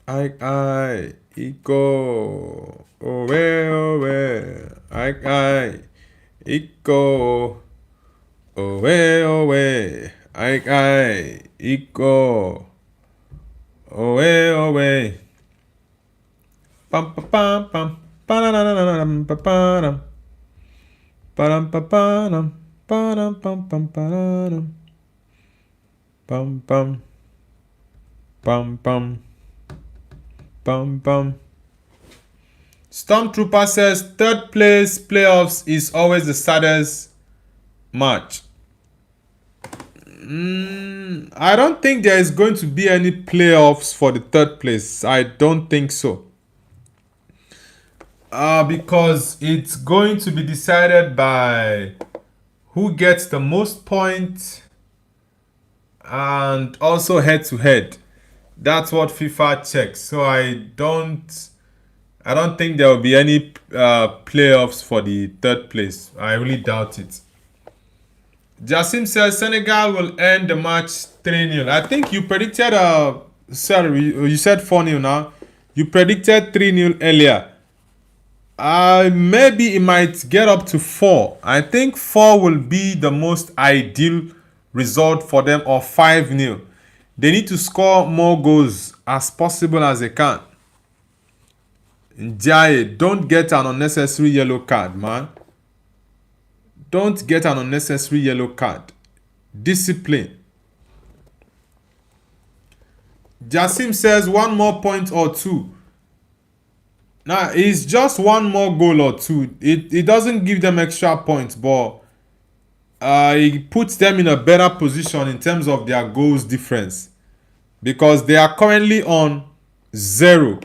Iko. Owe. Iko. Owe. Iko. Owe. Pam pam pam pam. Pam pam pam. Pam pam pam. Pam pam pam pam. Pam pam. Pam pam. Pam pam. Stormtrooper says third place playoffs is always the saddest match. I don't think there is going to be any playoffs for the third place. I don't think so. Because it's going to be decided by who gets the most points and also head to head. That's what FIFA checks. So I don't think there will be any playoffs for the third place. I really doubt it. Jasim says Senegal will end the match 3-0. I think you predicted you said 4-0 now. You predicted 3-0 earlier. Maybe it might get up to 4. I think 4 will be the most ideal result for them, or 5-0. They need to score more goals as possible as they can. Njaye, don't get an unnecessary yellow card, man. Don't get an unnecessary yellow card. Discipline. Jasim says 1 more point or 2. Now, it's just 1 more goal or 2. It doesn't give them extra points, but it puts them in a better position in terms of their goals difference. Because they are currently on 0.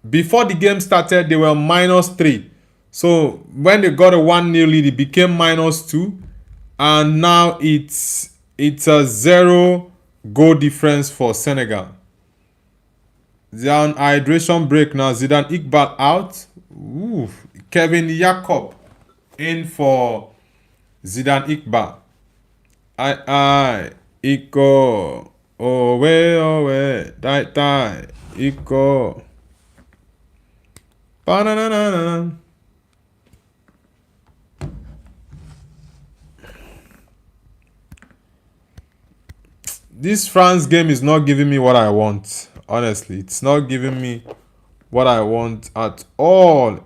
Before the game started, they were -3. So when they got a 1-0 lead, it became -2. And now it's a 0 goal difference for Senegal. They're on hydration break now. Zidane Iqbal out. Kevin Jacob in for Zidane Iqbal. Iko. Owe. Tai. Iko. Banana. This France game is not giving me what I want. Honestly, it's not giving me what I want at all.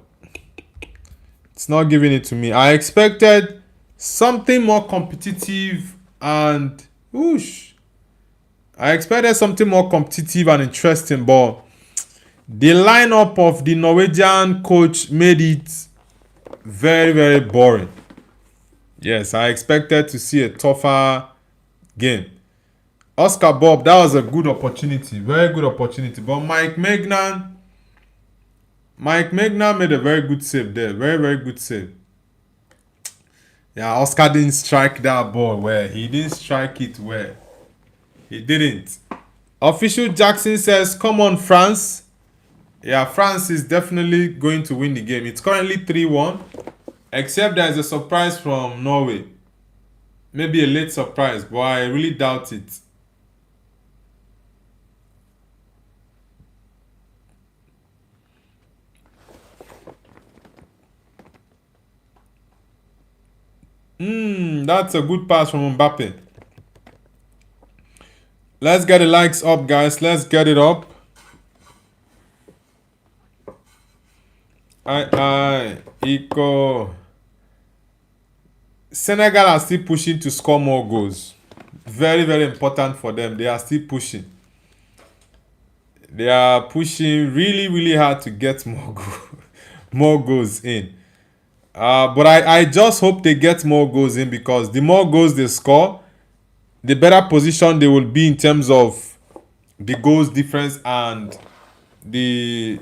It's not giving it to me. I expected something more competitive and I expected something more competitive and interesting, but the lineup of the Norwegian coach made it very, very boring. Yes, I expected to see a tougher game. Oscar Bob, that was a good opportunity. Very good opportunity. But Mike Magnan made a very good save there. Very, very good save. Yeah, Oscar didn't strike that ball well. He didn't strike it well. He didn't. Official Jackson says, come on, France. Yeah, France is definitely going to win the game. It's currently 3-1. Except there's a surprise from Norway. Maybe a late surprise, but I really doubt it. That's a good pass from Mbappe. Let's get the likes up, guys. Let's get it up. Iko. Senegal are still pushing to score more goals. Very, very important for them. They are still pushing. They are pushing really, really hard to get more goals in. But I just hope they get more goals in, because the more goals they score, the better position they will be in terms of the goals difference and the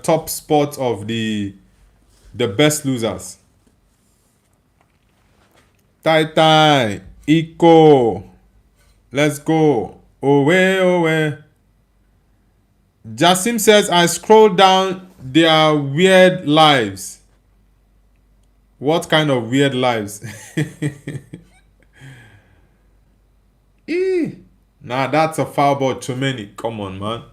top spot of the best losers. Tai, Eco, let's go. Owe. Jasim says, I scroll down their weird lives. What kind of weird lives? Nah, that's a foul ball. Chomeni. Come on, man.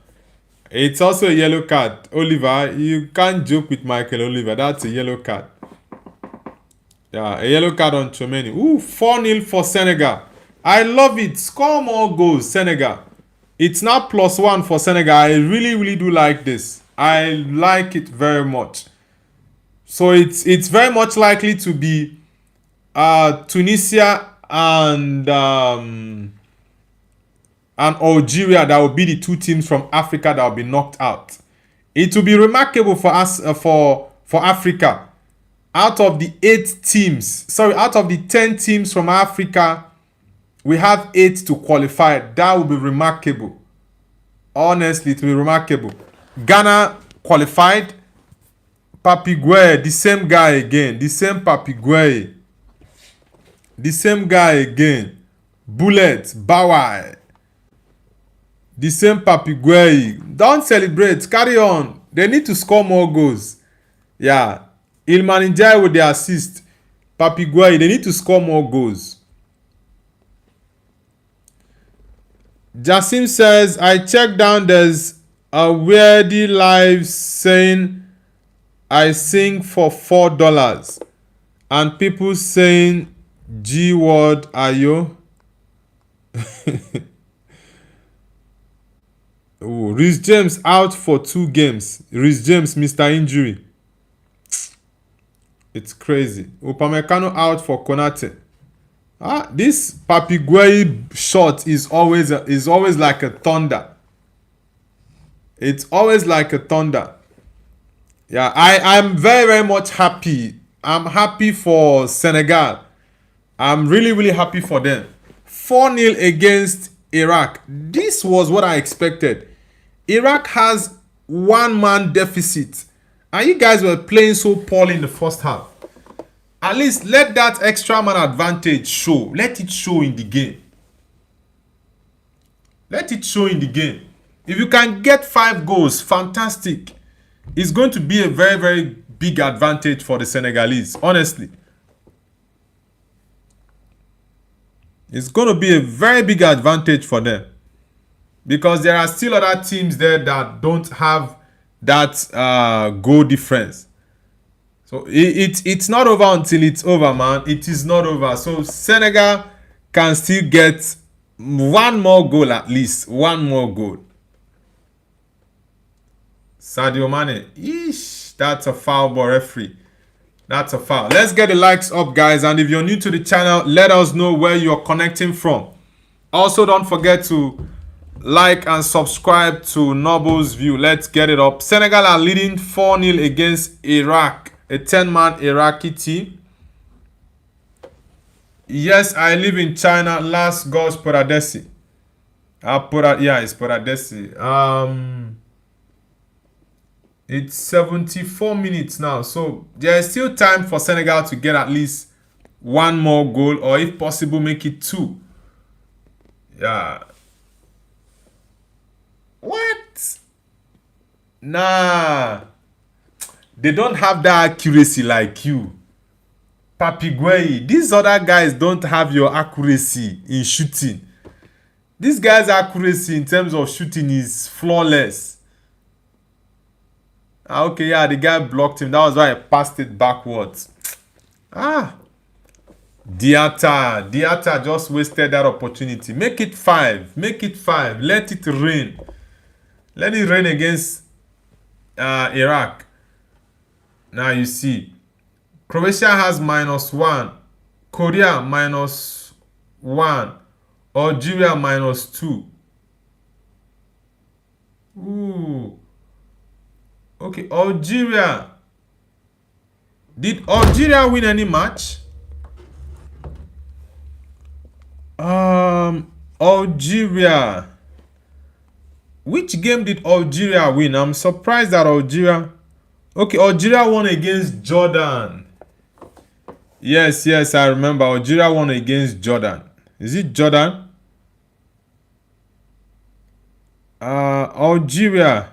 It's also a yellow card. Oliver, you can't joke with Michael Oliver. That's a yellow card. Yeah, a yellow card on Chomeni. Ooh, 4-0 for Senegal. I love it. Score more goals, Senegal. It's now +1 for Senegal. I really, really do like this. I like it very much. So it's very much likely to be Tunisia and Algeria that will be the two teams from Africa that will be knocked out. It will be remarkable for us for Africa. Out of the 10 teams from Africa, we have 8 to qualify. That will be remarkable. Honestly, it will be remarkable. Ghana qualified. Papi Gueye, the same guy again. The same Papi Gueye. The same guy again. Bullet, Bawai. The same Papi Gueye. Don't celebrate. Carry on. They need to score more goals. Yeah. Ilman Njai with the assist. Papi Gueye, they need to score more goals. Jasim says, I checked down, there's a weirdy live saying I sing for $4. And people saying G word ayo. Rhys James out for 2 games. Rhys James, Mr. Injury. It's crazy. Upamecano out for Konate. This Papi Gueye shot is always like a thunder. It's always like a thunder. Yeah, I'm very, very much happy. I'm happy for Senegal. I'm really, really happy for them. 4-0 against Iraq. This was what I expected. Iraq has 1-man deficit. And you guys were playing so poorly in the first half. At least let that extra man advantage show. Let it show in the game. Let it show in the game. If you can get 5 goals, fantastic. It's going to be a very, very big advantage for the Senegalese. Honestly. It's going to be a very big advantage for them. Because there are still other teams there that don't have that goal difference. So it's not over until it's over, man. It is not over. So Senegal can still get 1 more goal at least. 1 more goal. Sadio Mane. Eesh, that's a foul ball, referee. That's a foul. Let's get the likes up, guys. And if you're new to the channel, let us know where you're connecting from. Also, don't forget to like and subscribe to Noble's View. Let's get it up. Senegal are leading 4-0 against Iraq. A 10-man Iraqi team. Yes, I live in China. Last Gauss Paradesi. Yeah, it's Paradesi. It's 74 minutes now. So there is still time for Senegal to get at least 1 more goal, or if possible, make it 2. Yeah. What? Nah. They don't have that accuracy like you. Papi Gueye. These other guys don't have your accuracy in shooting. This guy's accuracy in terms of shooting is flawless. Okay, yeah, the guy blocked him. That was why I passed it backwards. Diata just wasted that opportunity. Make it 5. Make it 5. Let it rain. Let it rain against Iraq. Now you see, Croatia has -1. Korea -1. Algeria -2. Ooh. Okay, Algeria. Did Algeria win any match? Algeria. Which game did Algeria win? I'm surprised that Algeria. Okay, Algeria won against Jordan. Yes, yes, I remember. Algeria won against Jordan. Is it Jordan? Algeria.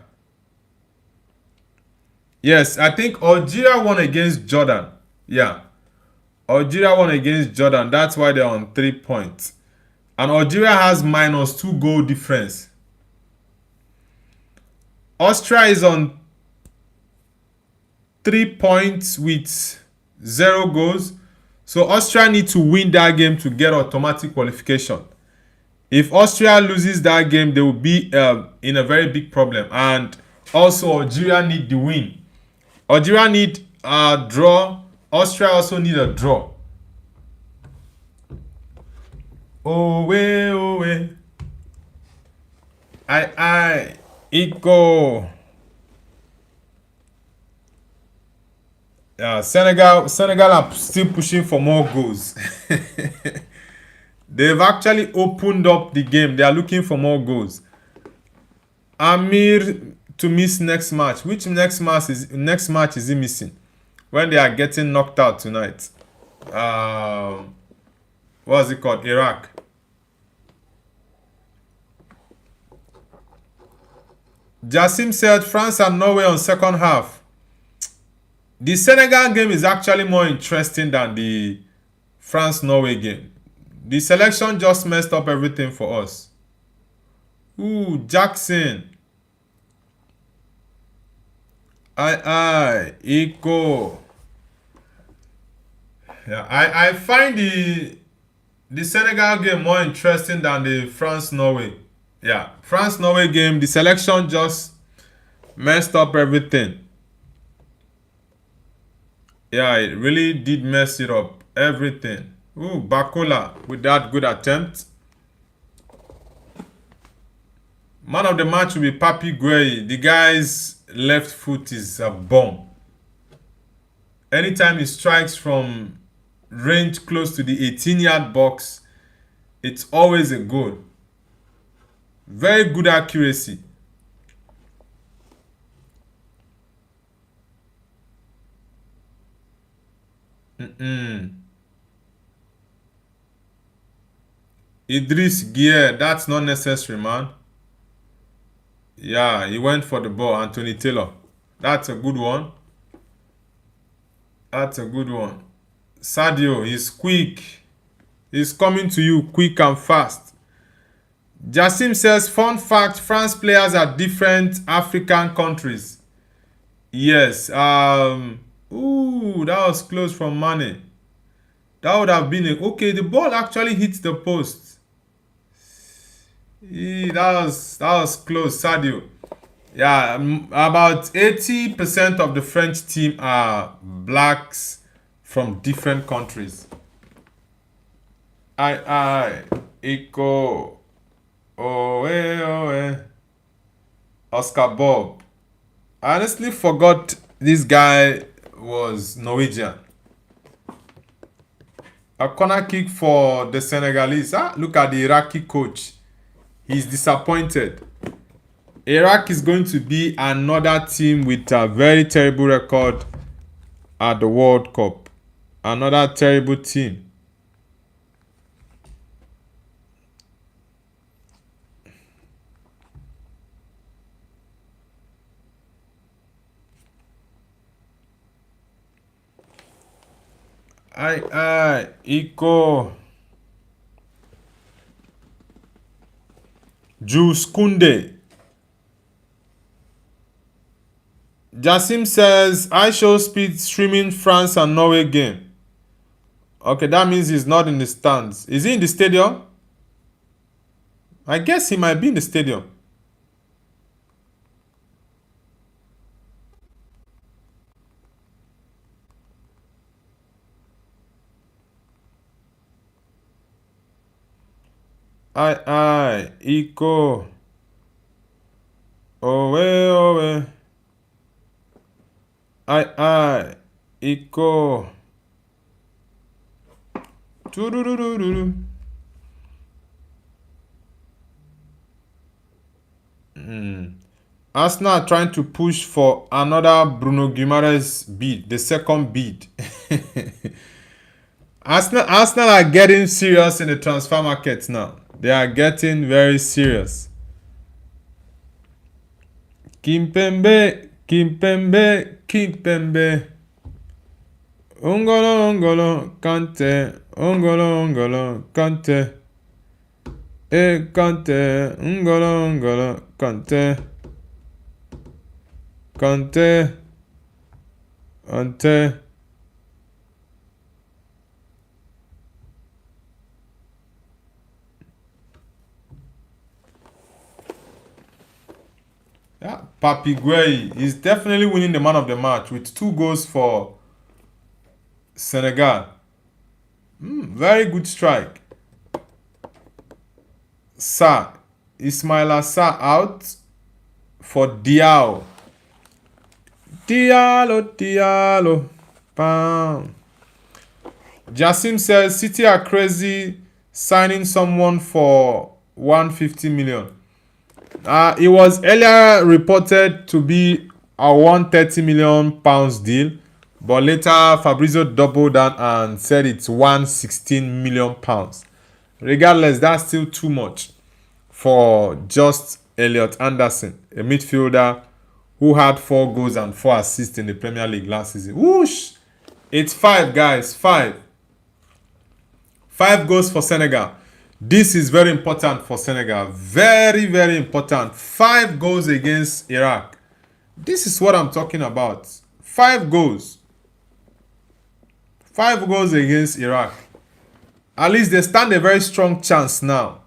Yes, I think Algeria won against Jordan. Yeah. Algeria won against Jordan. That's why they're on 3 points. And Algeria has -2 goal difference. Austria is on 3 points with 0 goals. So Austria need to win that game to get automatic qualification. If Austria loses that game, they will be in a very big problem. And also Algeria need the win. Algeria need a draw. Austria also need a draw. Oh way, oh way. I equal. Yeah, Senegal are still pushing for more goals. They've actually opened up the game. They are looking for more goals. Amir to miss next match. Which next match is he missing? When they are getting knocked out tonight. What's it called? Iraq. Jassim said France and Norway on second half. The Senegal game is actually more interesting than the France-Norway game. The selection just messed up everything for us. Ooh, Jackson. Eco. Yeah, I find the Senegal game more interesting than the France-Norway. Yeah, France-Norway game, the selection just messed up everything. Yeah, it really did mess it up. Everything. Ooh, Bakola with that good attempt. Man of the match will be Papi Gueye. The guy's left foot is a bomb. Anytime he strikes from range close to the 18-yard box, it's always a goal. Very good accuracy. Idris Gier, that's not necessary, man. Yeah, he went for the ball. Anthony Taylor. That's a good one. That's a good one. Sadio, he's quick. He's coming to you quick and fast. Jassim says, fun fact, France players are different African countries. Yes. Ooh, that was close from Mane. That would have been okay. The ball actually hits the post. That was close, Sadio. Yeah, about 80% of the French team are blacks from different countries. Eco, oh, Oscar Bob. I honestly forgot this guy was Norwegian. A corner kick for the Senegalese. Look at the Iraqi coach. He's disappointed. Iraq is going to be another team with a very terrible record at the World Cup. Another terrible team. Iko. Juice Kunde. Jassim says, I show speed streaming France and Norway game. Okay, that means he's not in the stands. Is he in the stadium? I guess he might be in the stadium. Aye, Iko. Owe. Aye, Iko. Tururururu. Arsenal are trying to push for another Bruno Guimaraes bid, the second bid. Arsenal are getting serious in the transfer market now. They are getting very serious. Kimpembe. Ongolo, Kante. Ongolo, Kante. Kante. Ongolo, Kante. Ante. Yeah, Papi Gueye is definitely winning the man of the match with 2 goals for Senegal. Very good strike. Sarr. Ismaila Sarr out for Diallo. Diallo. Bam. Jassim says City are crazy signing someone for 150 million. It was earlier reported to be a 130 million pounds deal, but later Fabrizio doubled down and said it's 116 million pounds. Regardless, that's still too much for just Elliot Anderson, a midfielder who had 4 goals and 4 assists in the Premier League last season. Whoosh! It's 5, guys. 5 goals for Senegal. This is very important for Senegal. Very, very important. 5 goals against Iraq. This is what I'm talking about. 5 goals. 5 goals against Iraq. At least they stand a very strong chance now.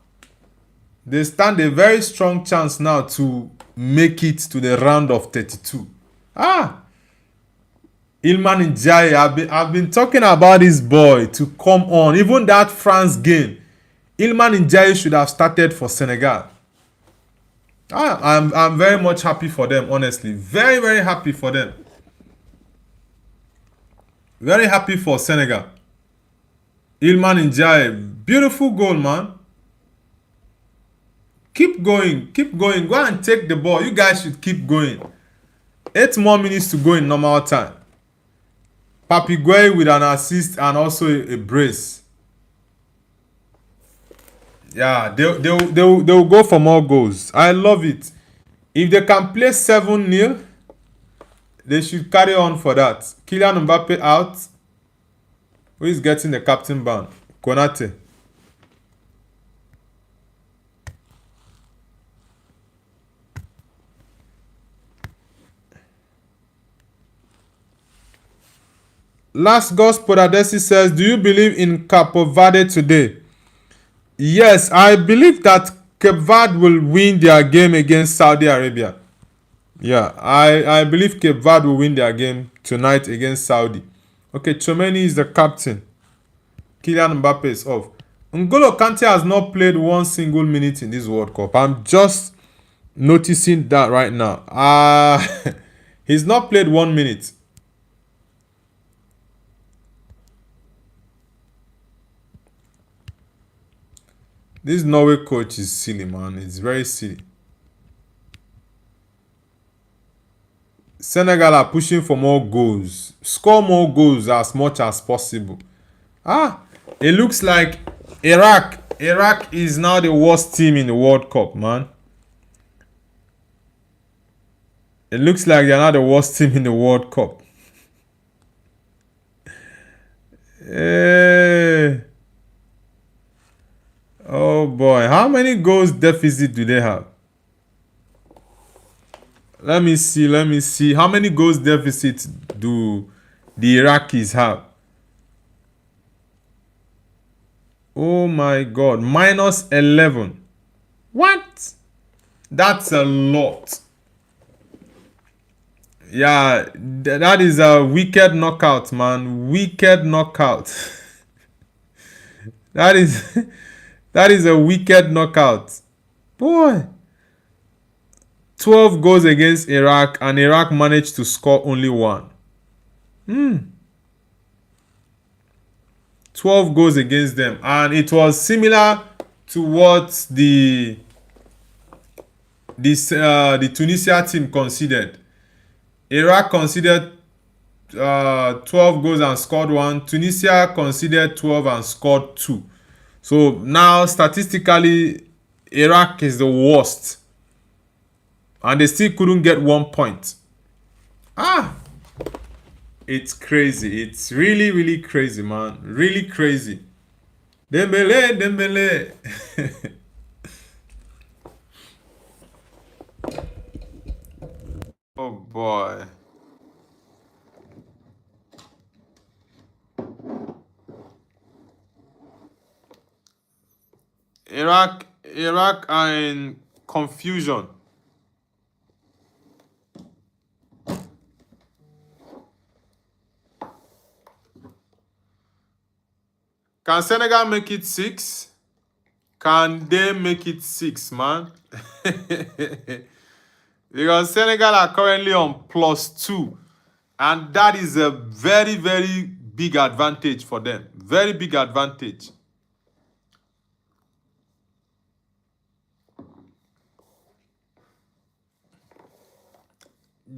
They stand a very strong chance now to make it to the round of 32. Iliman Ndiaye, I've been talking about this boy to come on. Even that France game, Iliman Ndiaye should have started for Senegal. I'm very much happy for them, honestly. Very, very happy for them. Very happy for Senegal. Iliman Ndiaye, beautiful goal, man. Keep going. Go and take the ball. You guys should keep going. 8 more minutes to go in normal time. Papi Gueye with an assist and also a brace. Yeah, they'll go for more goals. I love it. If they can play 7-0, they should carry on for that. Kylian Mbappe out. Who is getting the captain ban? Konate. Last Gospel Adesi says, do you believe in Cape Verde today? Yes, I believe that Cape Verde will win their game against Saudi Arabia. Yeah, I believe Cape Verde will win their game tonight against Saudi. Okay, Chomeni is the captain. Kylian Mbappe is off. N'Golo Kante has not played 1 single minute in this World Cup. I'm just noticing that right now. He's not played 1 minute. This Norway coach is silly, man. It's very silly. Senegal are pushing for more goals. Score more goals as much as possible. It looks like Iraq is now the worst team in the World Cup, man. It looks like they're now the worst team in the World Cup. Hey. Oh boy, how many goals deficit do they have? Let me see. How many goals deficit do the Iraqis have? Oh my God, -11. What? That's a lot. Yeah, that is a wicked knockout, man. Wicked knockout. That is That is a wicked knockout. Boy. 12 goals against Iraq, and Iraq managed to score only one. 12 goals against them. And it was similar to what the Tunisia team conceded. Iraq conceded 12 goals and scored one. Tunisia conceded 12 and scored two. So now, statistically, Iraq is the worst. And they still couldn't get 1 point. It's crazy. It's really, really crazy, man. Really crazy. Dembele, Dembele. Oh boy. Iraq are in confusion. Can Senegal make it 6? Can they make it 6, man? Because Senegal are currently on +2. And that is a very, very big advantage for them. Very big advantage.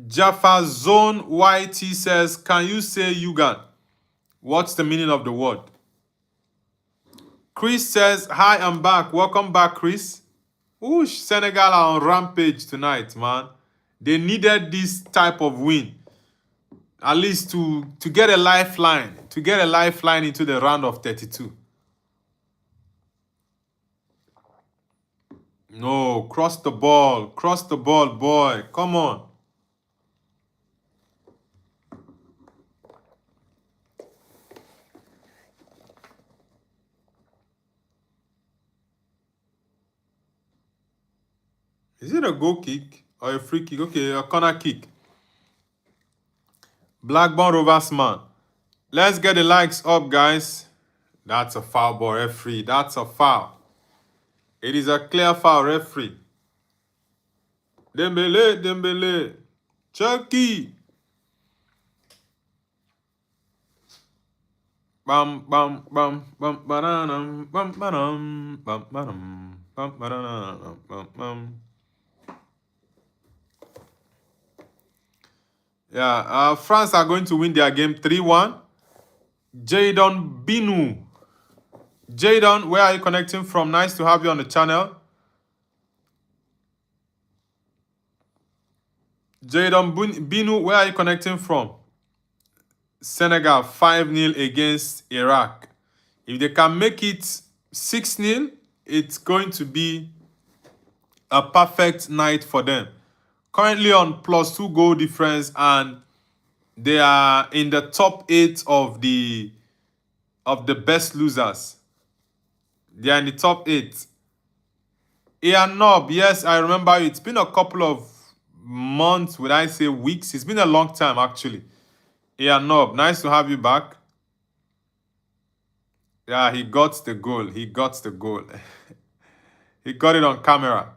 Jaffa Zone YT says, can you say Yugan? What's the meaning of the word? Chris says, hi, I'm back. Welcome back, Chris. Ooh, Senegal are on rampage tonight, man. They needed this type of win. At least to get a lifeline. To get a lifeline into the round of 32. No, cross the ball. Cross the ball, boy. Come on. Is it a goal kick or a free kick? Okay, a corner kick. Blackburn Rovers man. Let's get the likes up, guys. That's a foul, ball, referee. That's a foul. It is a clear foul, referee. Dembele, Dembele. Chucky. Bam, bam, bam, bam, bananam, bam, banam, bam, banam, bam, bananam, bam, bam. Yeah, France are going to win their game 3-1. Jadon Binu. Jadon, where are you connecting from? Nice to have you on the channel. Jadon Binu, where are you connecting from? Senegal 5-0 against Iraq. If they can make it 6-0, it's going to be a perfect night for them. Currently on +2 goal difference, and they are in the top 8 of the best losers. They are in the top 8. Ian Nob, yes, I remember you. It's been a couple of months, would I say weeks? It's been a long time, actually. Ian Nob, nice to have you back. Yeah, he got the goal. He got the goal. He got it on camera.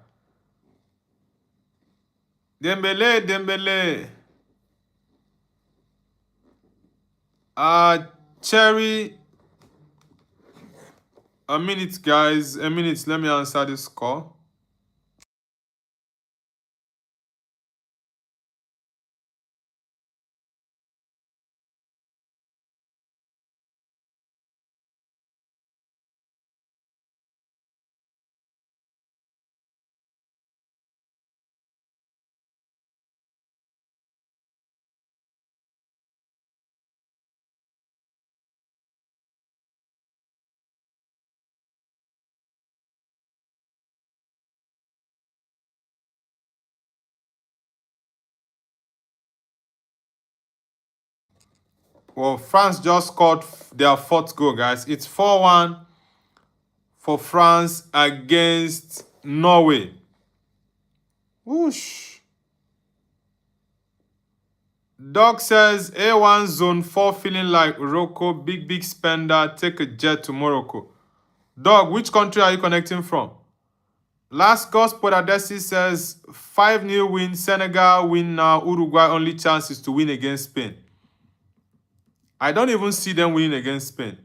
Dembele, Dembele. Cherry. A minute, guys. A minute. Let me answer this call. Well, France just scored their 4th goal, guys. It's 4-1 for France against Norway. Whoosh. Doc says, A1 Zone 4 feeling like Morocco. Big spender. Take a jet to Morocco. Dog, which country are you connecting from? Last Gospel Adesi says 5-0 win, Senegal win now, Uruguay only chance is to win against Spain. I don't even see them winning against Spain.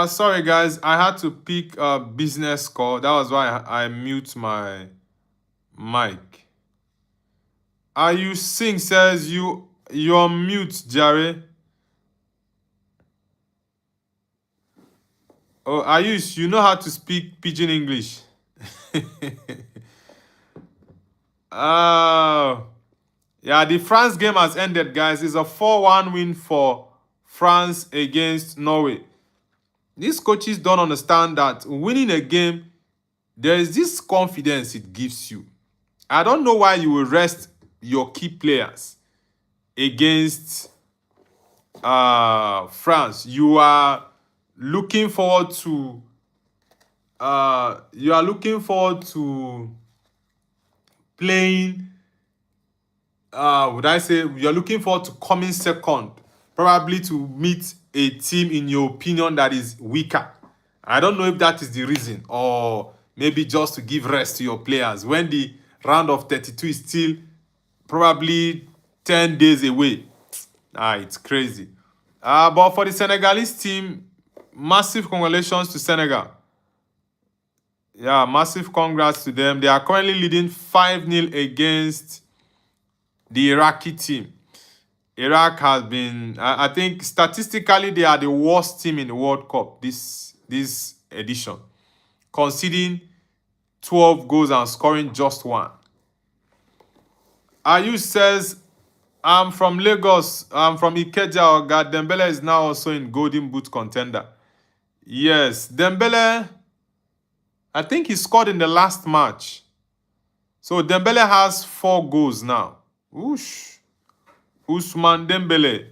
Sorry guys, I had to pick a business call. That was why I mute my mic. You Sing says you're mute, Jerry. Oh, Ayush, you know how to speak pidgin English. Oh, yeah, the France game has ended, guys. It's a 4-1 win for France against Norway. These coaches don't understand that winning a game, there is this confidence it gives you. I don't know why you will rest your key players against France. You are looking forward to playing. Would I say you're looking forward to coming second, probably to meet a team in your opinion that is weaker. I don't know if that is the reason, or maybe just to give rest to your players when the round of 32 is still probably 10 days away. It's crazy. But for the Senegalese team, massive congratulations to Senegal. Yeah, massive congrats to them. They are currently leading 5-0 against the Iraqi team. Iraq has been, I think statistically, they are the worst team in the World Cup this edition, conceding 12 goals and scoring just one. Ayush says, I'm from Lagos, I'm from Ikeja. Oga Dembele is now also in Golden Boot contender. Yes, Dembele, I think he scored in the last match. So Dembele has 4 goals now. Whoosh. Ousmane Dembele.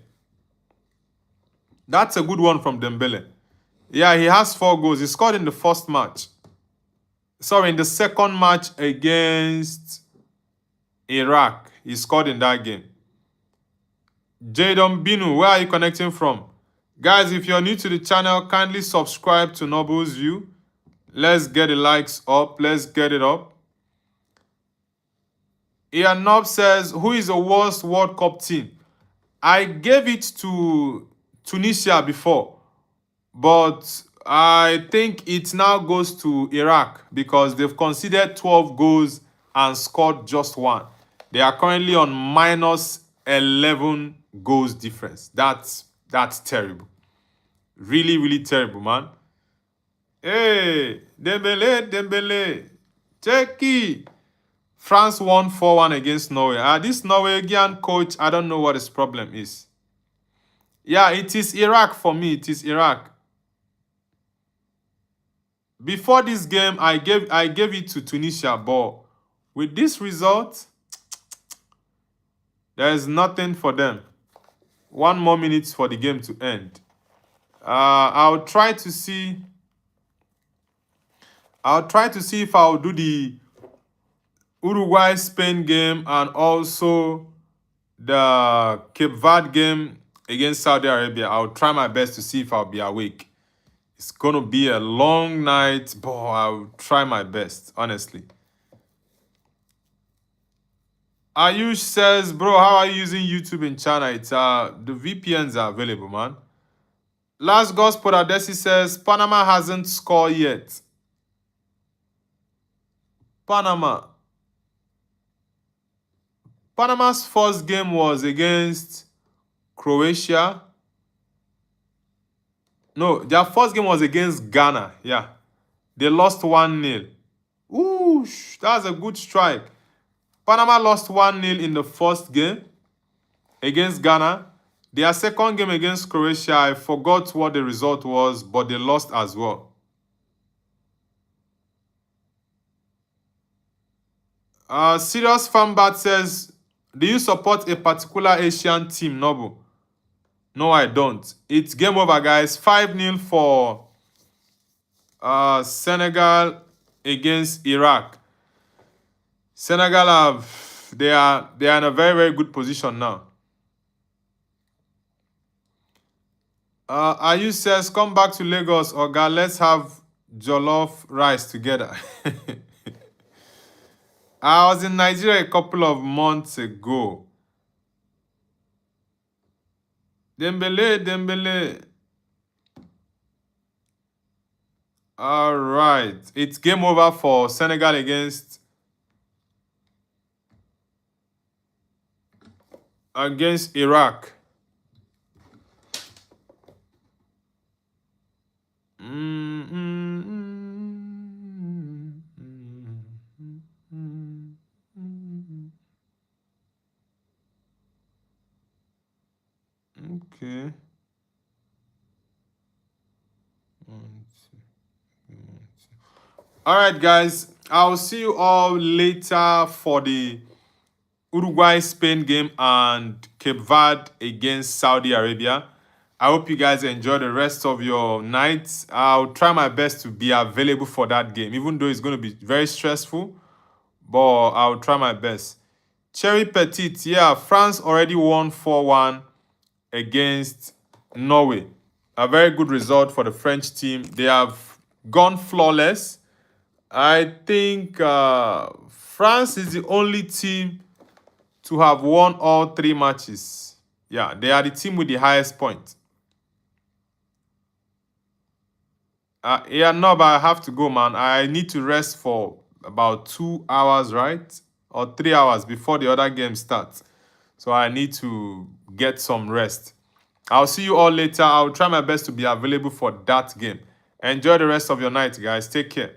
That's a good one from Dembele. Yeah, he has 4 goals. He scored in the first match. Sorry, in the second match against Iraq. He scored in that game. Jadon Binu, where are you connecting from? Guys, if you're new to the channel, kindly subscribe to Noble's View. Let's get the likes up. Let's get it up. Ian Nob says, who is the worst World Cup team? I gave it to Tunisia before, but I think it now goes to Iraq because they've conceded 12 goals and scored just 1. They are currently on minus 11 goals difference. That's terrible. Really, really terrible, man. Hey, Dembele. Checky. France won 4-1 against Norway. This Norwegian coach, I don't know what his problem is. Yeah, it is Iraq for me. It is Iraq. Before this game, I gave it to Tunisia, but with this result, there is nothing for them. 1 more minute for the game to end. I'll try to see if I'll do the Uruguay-Spain game and also the Cape Verde game against Saudi Arabia. I'll try my best to see if I'll be awake. It's going to be a long night, but I'll try my best, honestly. Ayush says, bro, how are you using YouTube in China? It's the VPNs are available, man. Last Gospel Adesi says, Panama hasn't scored yet. Panama's first game was against Croatia. No, their first game was against Ghana. Yeah. They lost 1-0. Ooh, that's a good strike. Panama lost 1-0 in the first game against Ghana. Their second game against Croatia, I forgot what the result was, but they lost as well. Serious Fanbat says, do you support a particular Asian team, Nobu? No, I don't. It's game over, guys. 5-0 for Senegal against Iraq. Senegal they are in a very, very good position now. Ayu says, come back to Lagos, Oga. Let's have jollof rice together. I was in Nigeria a couple of months ago. Dembele. All right. It's game over for Senegal against Iraq. Okay. All right, guys. I'll see you all later for the Uruguay-Spain game and Cape Verde against Saudi Arabia. I hope you guys enjoy the rest of your night. I'll try my best to be available for that game, even though it's going to be very stressful, but I'll try my best. Cherry Petit, yeah, France already won 4-1 against Norway. A very good result for the French team. They have gone flawless. I think France is the only team to have won all 3 matches. Yeah, they are the team with the highest point. Yeah, no, but I have to go, man. I need to rest for about 2 hours, right? Or 3 hours before the other game starts. So I need to get some rest. I'll see you all later. I'll try my best to be available for that game. Enjoy the rest of your night, guys. Take care.